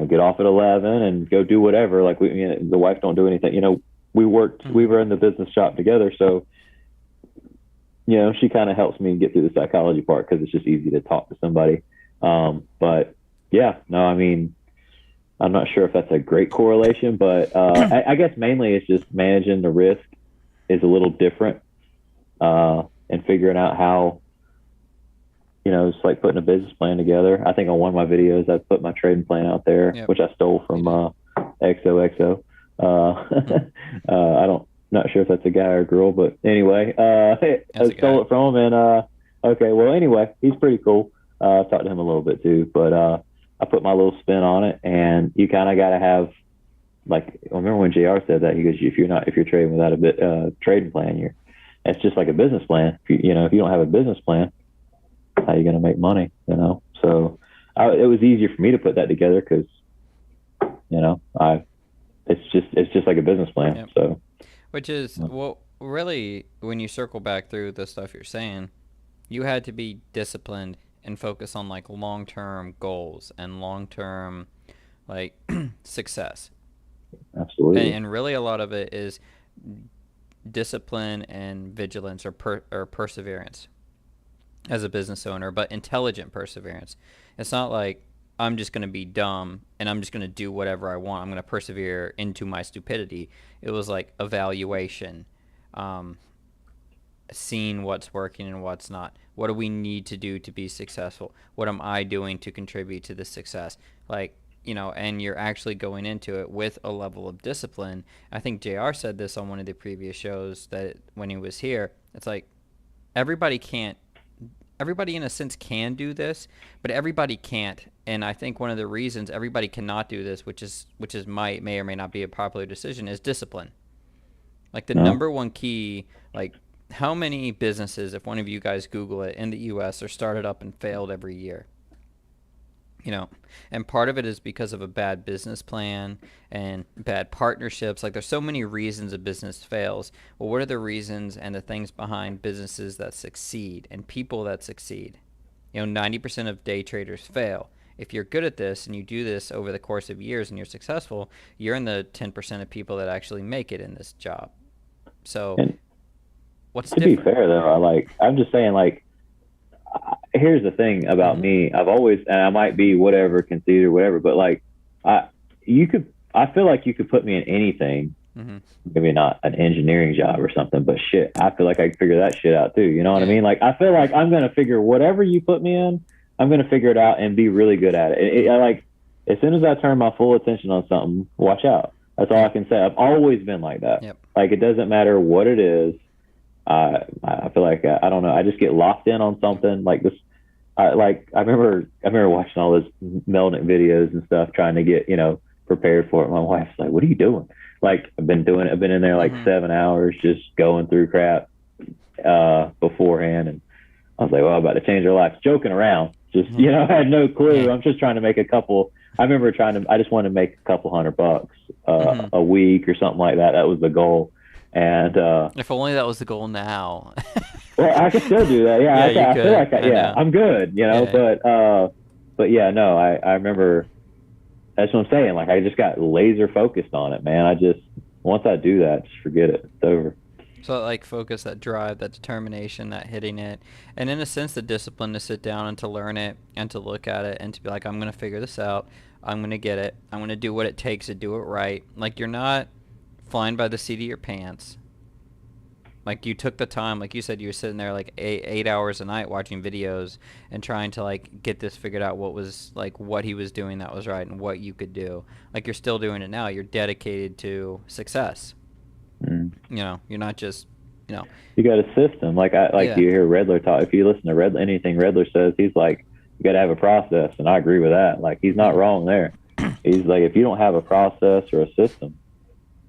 get off at 11 and go do whatever. Like the wife don't do anything, we were in the business shop together. So, she kind of helps me get through the psychology part because it's just easy to talk to somebody. But yeah, no, I mean, I'm not sure if that's a great correlation, but I guess mainly it's just managing the risk is a little different and figuring out how, it's like putting a business plan together. I think on one of my videos, I put my trading plan out there, which I stole from XOXO. Not sure if that's a guy or a girl, but anyway, I stole it from him. And okay, well, anyway, he's pretty cool. I've talked to him a little bit too, but I put my little spin on it. And you kind of got to have, like, I remember when JR said that, he goes, if you're trading without a trading plan, it's just like a business plan. If you don't have a business plan, how are you going to make money? So it was easier for me to put that together because, it's just like a business plan. Yep. So. Which is, well, really, when you circle back through the stuff you're saying, you had to be disciplined and focus on, like, long-term goals and long-term, like, success. Absolutely. And really a lot of it is discipline and vigilance or perseverance as a business owner, but intelligent perseverance. It's not like I'm just going to be dumb and I'm just going to do whatever I want. I'm going to persevere into my stupidity. It was like evaluation, seeing what's working and what's not, What do we need to do to be successful? What am I doing to contribute to this success? Like, and you're actually going into it with a level of discipline. I think JR said this on one of the previous shows that when he was here, it's like everybody can't everybody in a sense can do this, but everybody can't. And I think one of the reasons everybody cannot do this, which is may or may not be a popular decision, is discipline. Like the No. number one key, like how many businesses, if one of you guys Google it, in the US are started up and failed every year? And part of it is because of a bad business plan and bad partnerships. Like there's so many reasons a business fails. Well, what are the reasons and the things behind businesses that succeed and people that succeed? 90% of day traders fail. If you're good at this and you do this over the course of years and you're successful, you're in the 10% of people that actually make it in this job. So And what's to different? be fair, though, I'm just saying, like, here's the thing about me. I've always, and I might be whatever, conceited or whatever, but like, I, I feel like you could put me in anything. Mm-hmm. Maybe not an engineering job or something, but shit, I feel like I could figure that shit out too. You know what I mean? Like, I feel like I'm going to figure whatever you put me in, I'm going to figure it out and be really good at it. I like, as soon as I turn my full attention on something, watch out. That's all I can say. I've always been like that. Yep. Like, it doesn't matter what it is. I feel like I don't know. I just get locked in on something like this. I remember watching all those Melnick videos and stuff, trying to get prepared for it. My wife's like, "What are you doing?" Like, I've been doing it. I've been in there like 7 hours just going through crap beforehand, and I was like, "Well, I'm about to change her life." Joking around, just I had no clue. I'm just trying to make a couple. I remember I just wanted to make a couple $100 a week or something like that. That was the goal. And if only that was the goal now. well, I could still do that. Yeah, I feel like I'm good, but yeah, no, I remember. That's what I'm saying. Like, I just got laser focused on it, man. Once I do that, just forget it. It's over. So like focus, that drive, that determination, that hitting it, and in a sense the discipline to sit down and to learn it and to look at it and to be like, I'm going to figure this out. I'm going to get it. I'm going to do what it takes to do it right. Like, you're not flying by the seat of your pants. Like, you took the time, like you said, you were sitting there like eight hours a night watching videos and trying to like get this figured out, what he was doing that was right and what you could do. Like, you're still doing it now. You're dedicated to success. You're not just, You got a system. Like you hear Redler talk. If you listen to anything Redler says, he's like, you got to have a process, and I agree with that. Like, he's not wrong there. He's like, if you don't have a process or a system,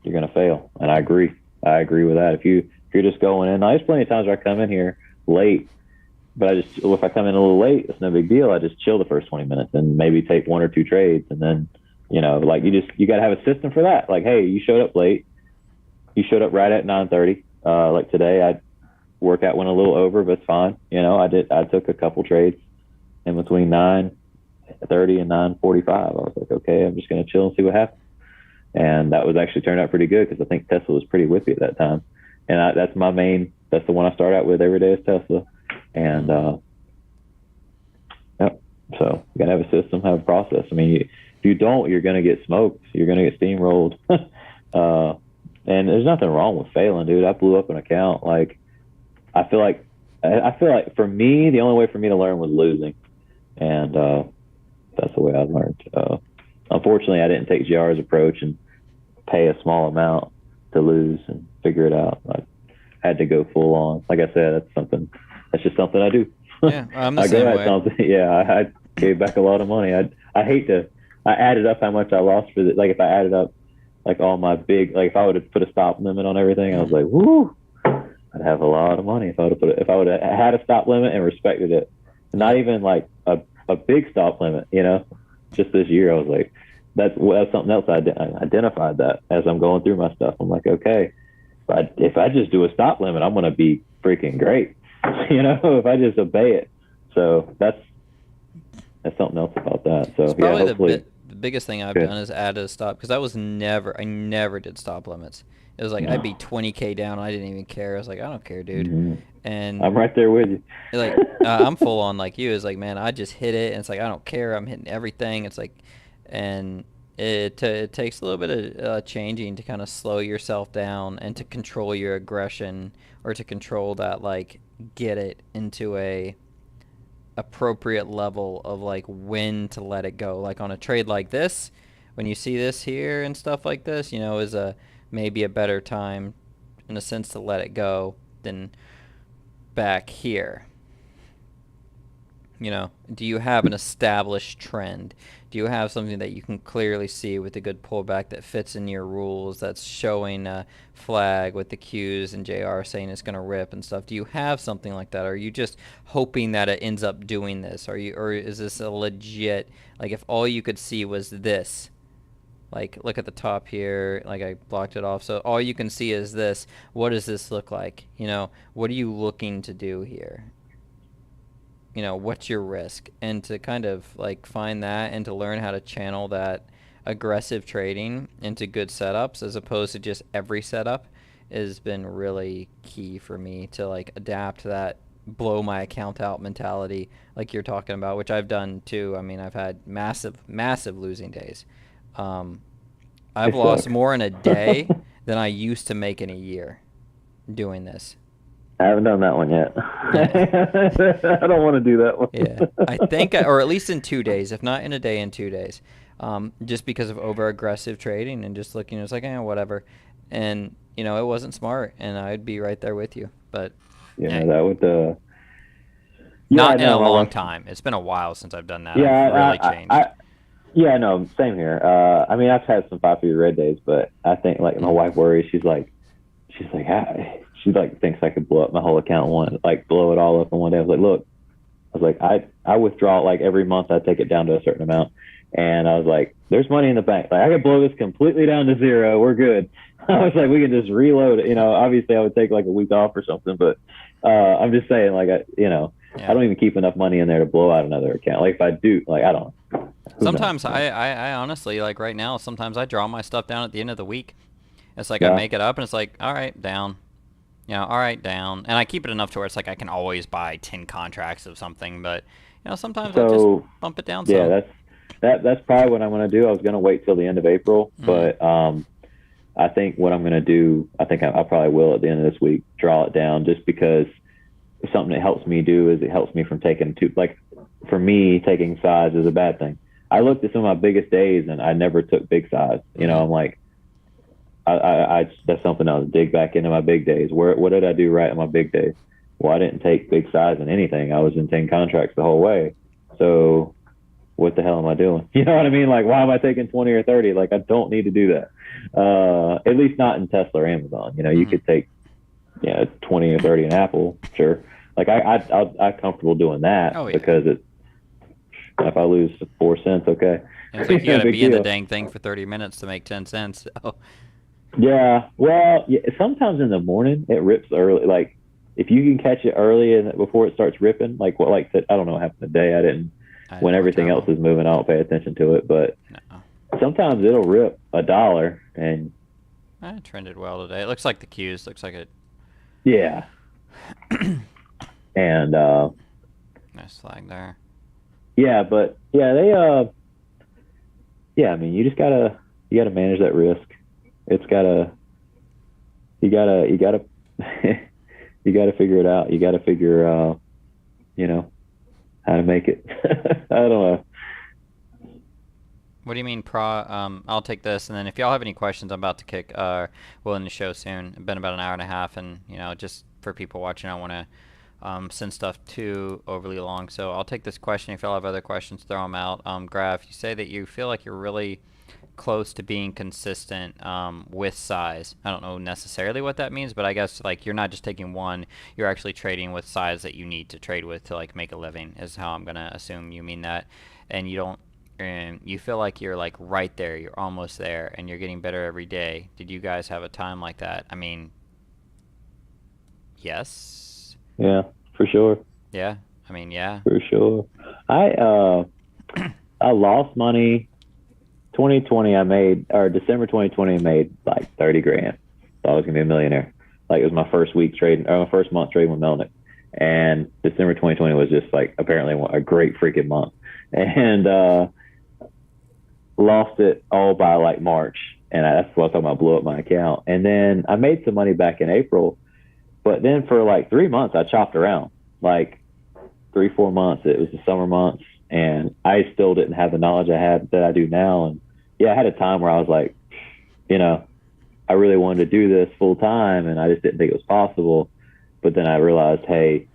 you're gonna fail, and I agree. I agree with that. If you're just going in, there's plenty of times where I come in here late, but if I come in a little late, it's no big deal. I just chill the first 20 minutes and maybe take one or two trades, and then you got to have a system for that. Like, hey, you showed up late. You showed up right at 9:30. Like today, I workout went a little over, but it's fine. I took a couple trades in between 9:30 and 9:45. I was like, okay, I'm just gonna chill and see what happens. And that was actually turned out pretty good because I think Tesla was pretty whippy at that time. And that's the one I start out with every day is Tesla. And so you gotta have a system, have a process. I mean, if you don't, you're gonna get smoked. You're gonna get steamrolled. And there's nothing wrong with failing, dude. I blew up an account. Like, I feel like for me, the only way for me to learn was losing, and that's the way I learned. Unfortunately, I didn't take JR's approach and pay a small amount to lose and figure it out. I had to go full on. Like I said, that's just something I do. Yeah, I'm the same way. I gave back a lot of money. I added up how much I lost for like, if I added up like all my big, like if I would have put a stop limit on everything, I was like, woo, I'd have a lot of money if I would have had a stop limit and respected it. Not even like a big stop limit, just this year, I was like, that's something else. I identified that as I'm going through my stuff. I'm like, okay, if I just do a stop limit, I'm going to be freaking great. If I just obey it. So that's something else about that. So it's probably hopefully the biggest thing I've done is add a stop, because I never did stop limits. It was like I'd be 20K down. I didn't even care. I was like, I don't care, dude. Mm-hmm. And I'm right there with you. Like, I'm full on like you. It's like, man, I just hit it, and it's like, I don't care. I'm hitting everything. It's like, and it takes a little bit of changing to kind of slow yourself down and to control your aggression, or to control that, like, get it into a appropriate level of like when to let it go. Like on a trade like this, when you see this here and stuff like this, is a maybe a better time in a sense to let it go than back here. Do you have an established trend? Do you have something that you can clearly see with a good pullback that fits in your rules, that's showing a flag with the Qs and JR saying it's going to rip and stuff? Do you have something like that? Or are you just hoping that it ends up doing this? Or is this a legit, like if all you could see was this, like look at the top here, like I blocked it off, so all you can see is this, what does this look like? What are you looking to do here? What's your risk? And to kind of like find that and to learn how to channel that aggressive trading into good setups as opposed to just every setup has been really key for me to like adapt that blow my account out mentality like you're talking about, which I've done too. I mean, I've had massive losing days. I've lost more in a day than I used to make in a year doing this. I haven't done that one yet. Yeah. I don't want to do that one. Yeah, I think, or at least in 2 days, if not in a day, in 2 days, just because of over aggressive trading and just looking, it's like, whatever, and it wasn't smart, and I'd be right there with you, but that would not in a long time. It's been a while since I've done that. Yeah, I've really changed. No, same here. I mean, I've had some 5-figure red days, but I think like my wife worries. She's like, she like thinks I could blow up my whole account blow it all up in one day. I was like, I withdraw it like every month. I take it down to a certain amount, and I was like, there's money in the bank. Like I could blow this completely down to zero. We're good. I was like, we can just reload it. Obviously I would take like a week off or something, but I'm just saying, like I don't even keep enough money in there to blow out another account. Like if I do, like I don't. Sometimes I honestly, like right now, sometimes I draw my stuff down at the end of the week. It's like I make it up and it's like, all right, down. All right, down. And I keep it enough to where it's like I can always buy 10 contracts of something, but sometimes I just bump it down. Yeah, that's probably what I'm going to do. I was going to wait till the end of April, but I think what I'm going to do, I probably will at the end of this week, draw it down, just because something that helps me do is it helps me from taking for me, taking size is a bad thing. I looked at some of my biggest days and I never took big size. I'm like, I that's something I was dig back into my big days. What did I do right in my big days? Well, I didn't take big size in anything. I was in 10 contracts the whole way. So what the hell am I doing? You know what I mean? Like, why am I taking 20 or 30? Like, I don't need to do that. At least not in Tesla or Amazon. You could take 20 or 30 in Apple, sure. Like I'm comfortable doing that because if I lose 4 cents, okay. It's like you got to be in the dang thing for 30 minutes to make 10 cents. So. Yeah, well, sometimes in the morning it rips early. Like if you can catch it early and before it starts ripping, I don't know what happened today. When everything else is moving, I don't pay attention to it. But sometimes it'll rip $1, and it trended well today. It looks like the Qs. Looks like it. Yeah. And nice flag there. Yeah, but they I mean, you gotta manage that risk. It's you gotta you gotta figure it out. You gotta figure how to make it. I don't know. What do you mean, I'll take this, and then if y'all have any questions, I'm about to kick Will in the show soon. It's been about an hour and a half, and just for people watching, I want to send stuff too overly long. So I'll take this question. If y'all have other questions, throw them out. Graf, you say that you feel like you're really close to being consistent with size. I don't know necessarily what that means, but I guess like you're not just taking one, you're actually trading with size that you need to trade with to like make a living, is how I'm gonna assume you mean that. And you feel like you're like right there, you're almost there, and you're getting better every day. Did you guys have a time like that? I mean, yes. Yeah, for sure. Yeah, I mean, yeah. For sure. I lost money. 2020 December 2020 I made like 30 grand. Thought I was gonna be a millionaire. Like it was my first week trading, or my first month trading with Melnick. And December 2020 was just like apparently a great freaking month. And lost it all by like March, and that's what I'm talking about. Blew up my account, and then I made some money back in April, but then for like 3 months I chopped around, like 3 4 months. It was the summer months, and I still didn't have the knowledge I had that I do now. And yeah, I had a time where I was like, you know, I really wanted to do this full time, and I just didn't think it was possible. But then I realized, hey,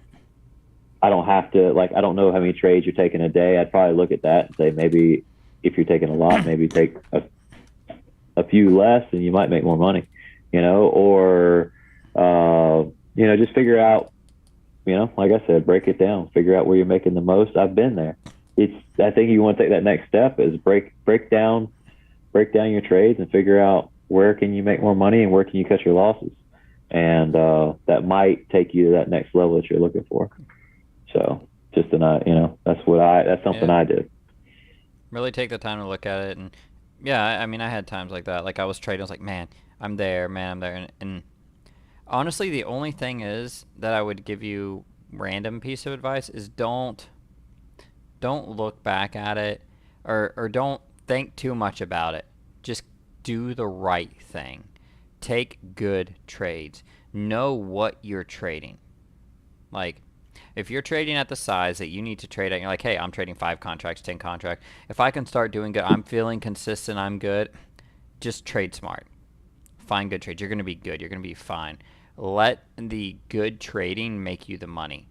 I don't have to, like, I don't know how many trades you're taking a day. I'd probably look at that and say, maybe if you're taking a lot, maybe take a few less and you might make more money, or, just figure out, like I said, break it down, figure out where you're making the most. I've been there. I think you want to take that next step is break down your trades and figure out where can you make more money and where can you cut your losses. And that might take you to that next level that you're looking for. So just that's something I did. Really take the time to look at it. And yeah, I mean, I had times like that. Like I was trading, I was like, man, I'm there, man, I'm there. And honestly, the only thing is that I would give you random piece of advice is don't look back at it, or don't think too much about it. Just do the right thing. Take good trades. Know what you're trading. Like, if you're trading at the size that you need to trade at, you're like, hey, I'm trading 5 contracts, 10 contracts. If I can start doing good, I'm feeling consistent, I'm good, just trade smart. Find good trades. You're going to be good. You're going to be fine. Let the good trading make you the money.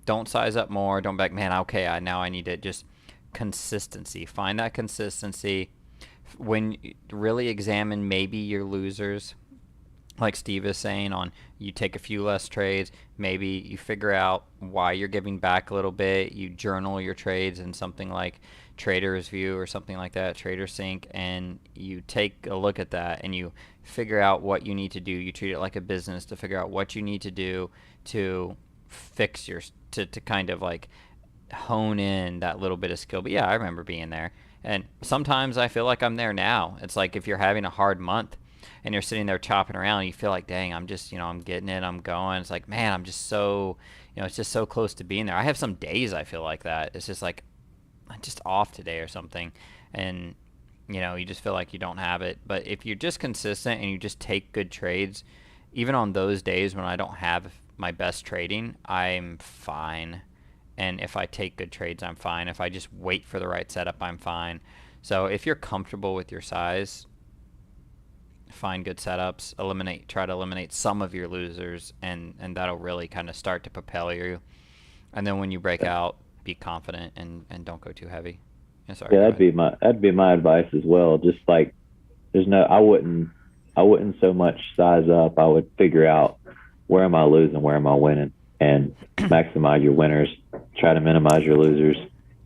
Don't size up more. Don't be like, man, okay, now I need to just consistency. Find that consistency. When really examine maybe your losers, like Steve is saying, on you take a few less trades, maybe you figure out why you're giving back a little bit, you journal your trades in something like Trader's View or something like that, Trader Sync, and you take a look at that and you figure out what you need to do. You treat it like a business to figure out what you need to do to fix to kind of like hone in that little bit of skill. But yeah, I remember being there. And sometimes I feel like I'm there now. It's like if you're having a hard month and you're sitting there chopping around, you feel like, dang, I'm just, I'm getting it, I'm going. It's like, man, I'm just so, it's just so close to being there. I have some days I feel like that. It's just like, I'm just off today or something. And, you just feel like you don't have it. But if you're just consistent and you just take good trades, even on those days when I don't have my best trading, I'm fine. And if I take good trades, I'm fine. If I just wait for the right setup, I'm fine. So if you're comfortable with your size, find good setups, try to eliminate some of your losers, and that'll really kind of start to propel you. And then when you break out, be confident and don't go too heavy. Yeah, sorry. Yeah, that'd be my advice as well. Just like I wouldn't so much size up. I would figure out where am I losing, where am I winning, and maximize your winners, try to minimize your losers.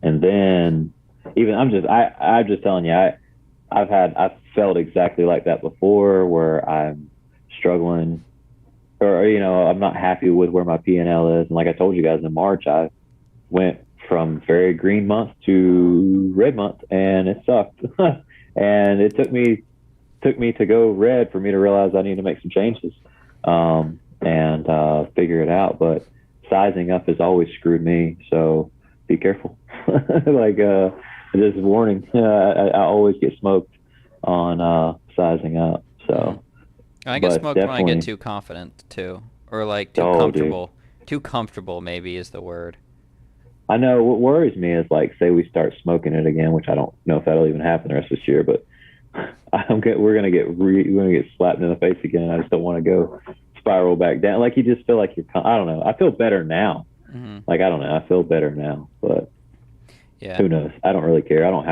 And then I'm just telling you, I've felt exactly like that before, where I'm struggling, or I'm not happy with where my P&L is. And like I told you guys, in March I went from very green month to red month, and it sucked. And it took me to go red for me to realize I need to make some changes, and figure it out. But sizing up has always screwed me, so be careful. Like, just warning, I always get smoked on sizing up. So I get smoked when I get too confident too, or like too comfortable. Dude. Too comfortable maybe is the word. I know what worries me is, like, say we start smoking it again, which I don't know if that'll even happen the rest of this year, but we're gonna get slapped in the face again. I just don't want to go spiral back down. Like, you just feel like I don't know. I feel better now. Mm-hmm. Like, I don't know. I feel better now, but yeah, who knows? I don't really care. I don't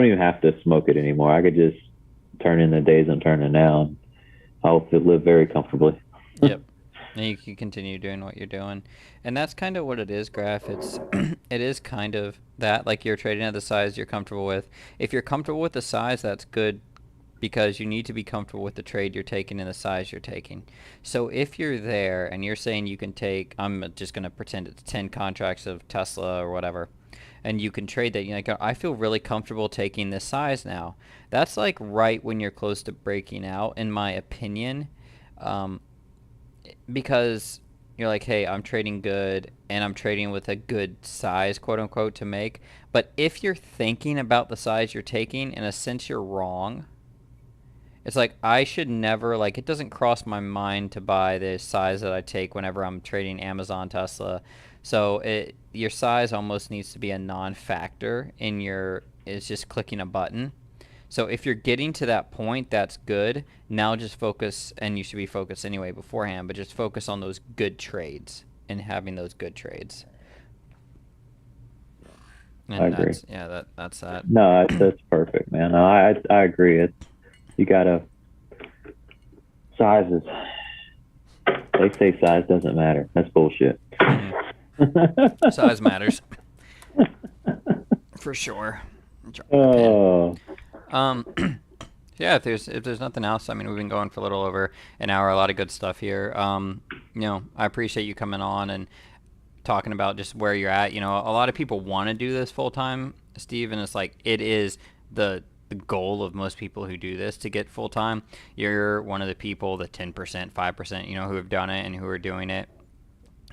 even have to smoke it anymore. I could just turn in the days I'm turning now, and I'll live very comfortably. Yep. And you can continue doing what you're doing. And that's kind of what it is, Graph. It is kind of that, like, you're trading at the size you're comfortable with. If you're comfortable with the size, that's good, because you need to be comfortable with the trade you're taking and the size you're taking. So if you're there and you're saying you can take, I'm just going to pretend it's 10 contracts of Tesla or whatever, and you can trade that, you're like, I feel really comfortable taking this size now. That's like right when you're close to breaking out, in my opinion. Because you're like, hey, I'm trading good and I'm trading with a good size, quote unquote, to make. But if you're thinking about the size you're taking, in a sense, you're wrong. It's like I should never, like, it doesn't cross my mind to buy the size that I take whenever I'm trading Amazon, Tesla. So your size almost needs to be a non-factor in your, it's just clicking a button. So if you're getting to that point, that's good. Now just focus, and you should be focused anyway beforehand, but just focus on those good trades and having those good trades. I And agree. that's that. No, that's perfect, man. No, I agree. It's you gotta sizes. They say size doesn't matter. That's bullshit. Mm-mm. Size matters for sure. Drop my pen. Oh, Um, yeah, if there's nothing else, I mean, we've been going for a little over an hour. A lot of good stuff here. I appreciate you coming on and talking about just where you're at. A lot of people want to do this full time, Steve, and it's like it is the goal of most people who do this to get full time. You're one of the people, the 10%, 5%, who have done it and who are doing it.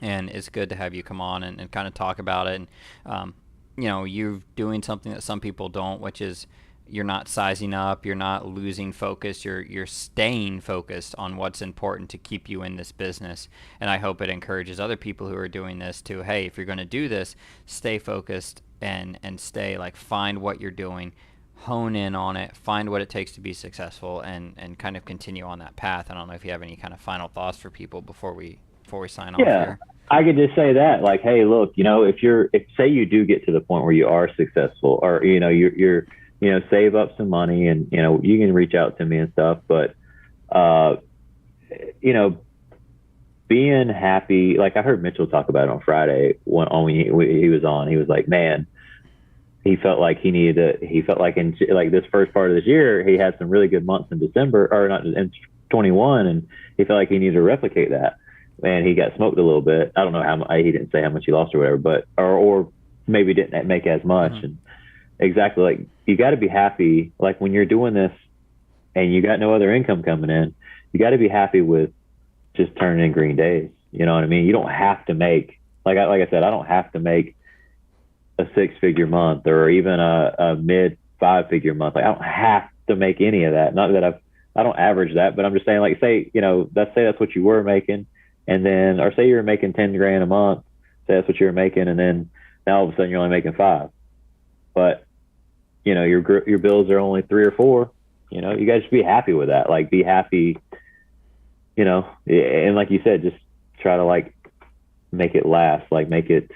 And it's good to have you come on and kind of talk about it. And, you're doing something that some people don't, which is you're not sizing up, you're not losing focus, you're staying focused on what's important to keep you in this business. And I hope it encourages other people who are doing this to, hey, if you're going to do this, stay focused and stay, like, find what you're doing, hone in on it, find what it takes to be successful, and kind of continue on that path. I don't know if you have any kind of final thoughts for people before we sign off yeah. here. I could just say that, like, hey, look, if say you do get to the point where you are successful, or you're save up some money, and you can reach out to me and stuff, but uh, you know, being happy. Like I heard Mitchell talk about it on Friday when he was on. He was like, man, he felt like he felt like in like this first part of this year, he had some really good months in December, or not in 21, and he felt like he needed to replicate that. And he got smoked a little bit. I don't know how much, he didn't say how much he lost or whatever, but or maybe didn't make as much. Mm-hmm. And exactly, like, you got to be happy. Like when you're doing this and you got no other income coming in, you got to be happy with just turning in green days. You know what I mean? You don't have to make, like I said, I don't have to make a 6-figure month or even a mid 5-figure month. Like I don't have to make any of that. Not that I don't average that, but I'm just saying, like, say, that's what you were making, and then, or say you're making 10 grand a month, say that's what you were making, and then now all of a sudden you're only making 5, but your bills are only 3 or 4. You guys should be happy with that. Like, be happy, and like you said, just try to, like, make it last, like make it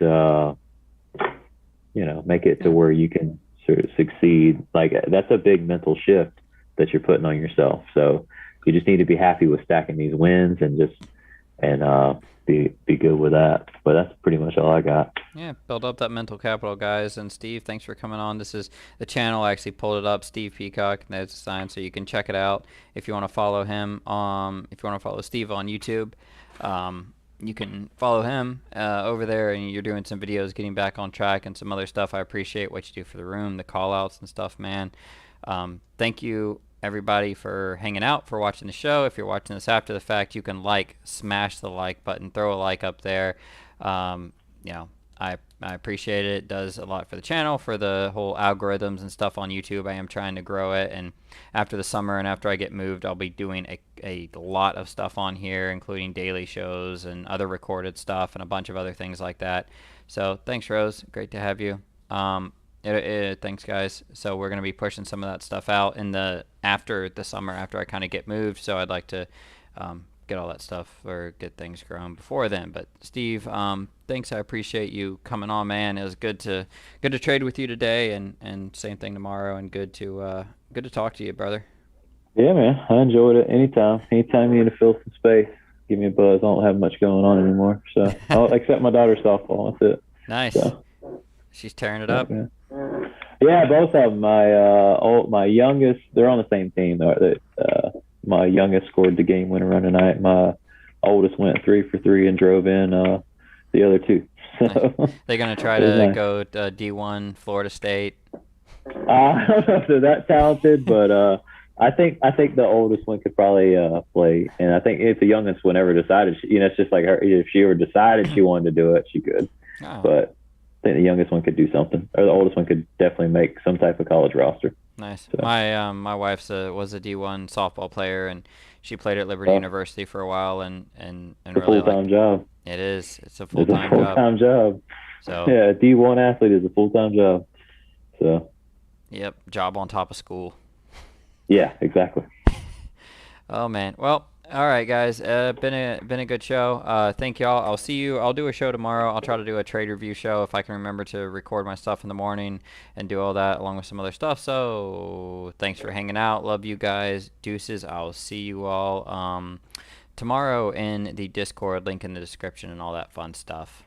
make it to where you can sort of succeed. Like, that's a big mental shift that you're putting on yourself. So you just need to be happy with stacking these wins and be good with that. But that's pretty much all I got. Yeah, build up that mental capital, guys. And Steve, thanks for coming on. This is the channel. I actually pulled it up, Steve Peacock, and there's a sign, so you can check it out if you want to follow him. If you want to follow Steve on YouTube, you can follow him over there, and you're doing some videos, getting back on track, and some other stuff. I appreciate what you do for the room, the call-outs and stuff, man. Thank you, everybody, for hanging out, for watching the show. If you're watching this after the fact, you can smash the like button, throw a like up there. I appreciate it. It does a lot for the channel, for the whole algorithms and stuff on YouTube. I am trying to grow it, and after the summer and after I get moved, I'll be doing a lot of stuff on here, including daily shows and other recorded stuff and a bunch of other things like that. So thanks, Rose. Great to have you. Thanks, guys. So we're going to be pushing some of that stuff out after the summer, after I kind of get moved. So I'd like to get all that stuff or get things growing before then. But Steve, thanks. I appreciate you coming on, man. It was good to trade with you today, and same thing tomorrow. And good to talk to you, brother. Yeah, man. I enjoyed it. Anytime you need to fill some space, give me a buzz. I don't have much going on anymore, so I'll accept my daughter's softball. That's it. Nice. So, she's tearing it up. Yeah, both of them. My youngest, they're on the same team. My youngest scored the game winner run tonight. My oldest went 3 for 3 and drove in the other 2. So they're gonna try to go D1 Florida State. I don't know if they're that talented, but I think the oldest one could probably play, and I think if the youngest one ever decided, it's just like her. If she ever decided she wanted to do it, she could. Oh, But I think the youngest one could do something, or the oldest one could definitely make some type of college roster. nice. So, My wife's was a D1 softball player, and she played at Liberty well, University for a while, and it's a really full like time job. it is. It's a full It's a time full job. time job. So, Yeah, a D1 athlete is a full time job. So, yep, job on top of school. yeah, exactly. Oh man. Well, all right, guys. Been a good show. Thank y'all. I'll see you. I'll do a show tomorrow. I'll try to do a trade review show if I can remember to record my stuff in the morning and do all that along with some other stuff. So thanks for hanging out. Love you guys. Deuces. I'll see you all tomorrow in the Discord. Link in the description and all that fun stuff.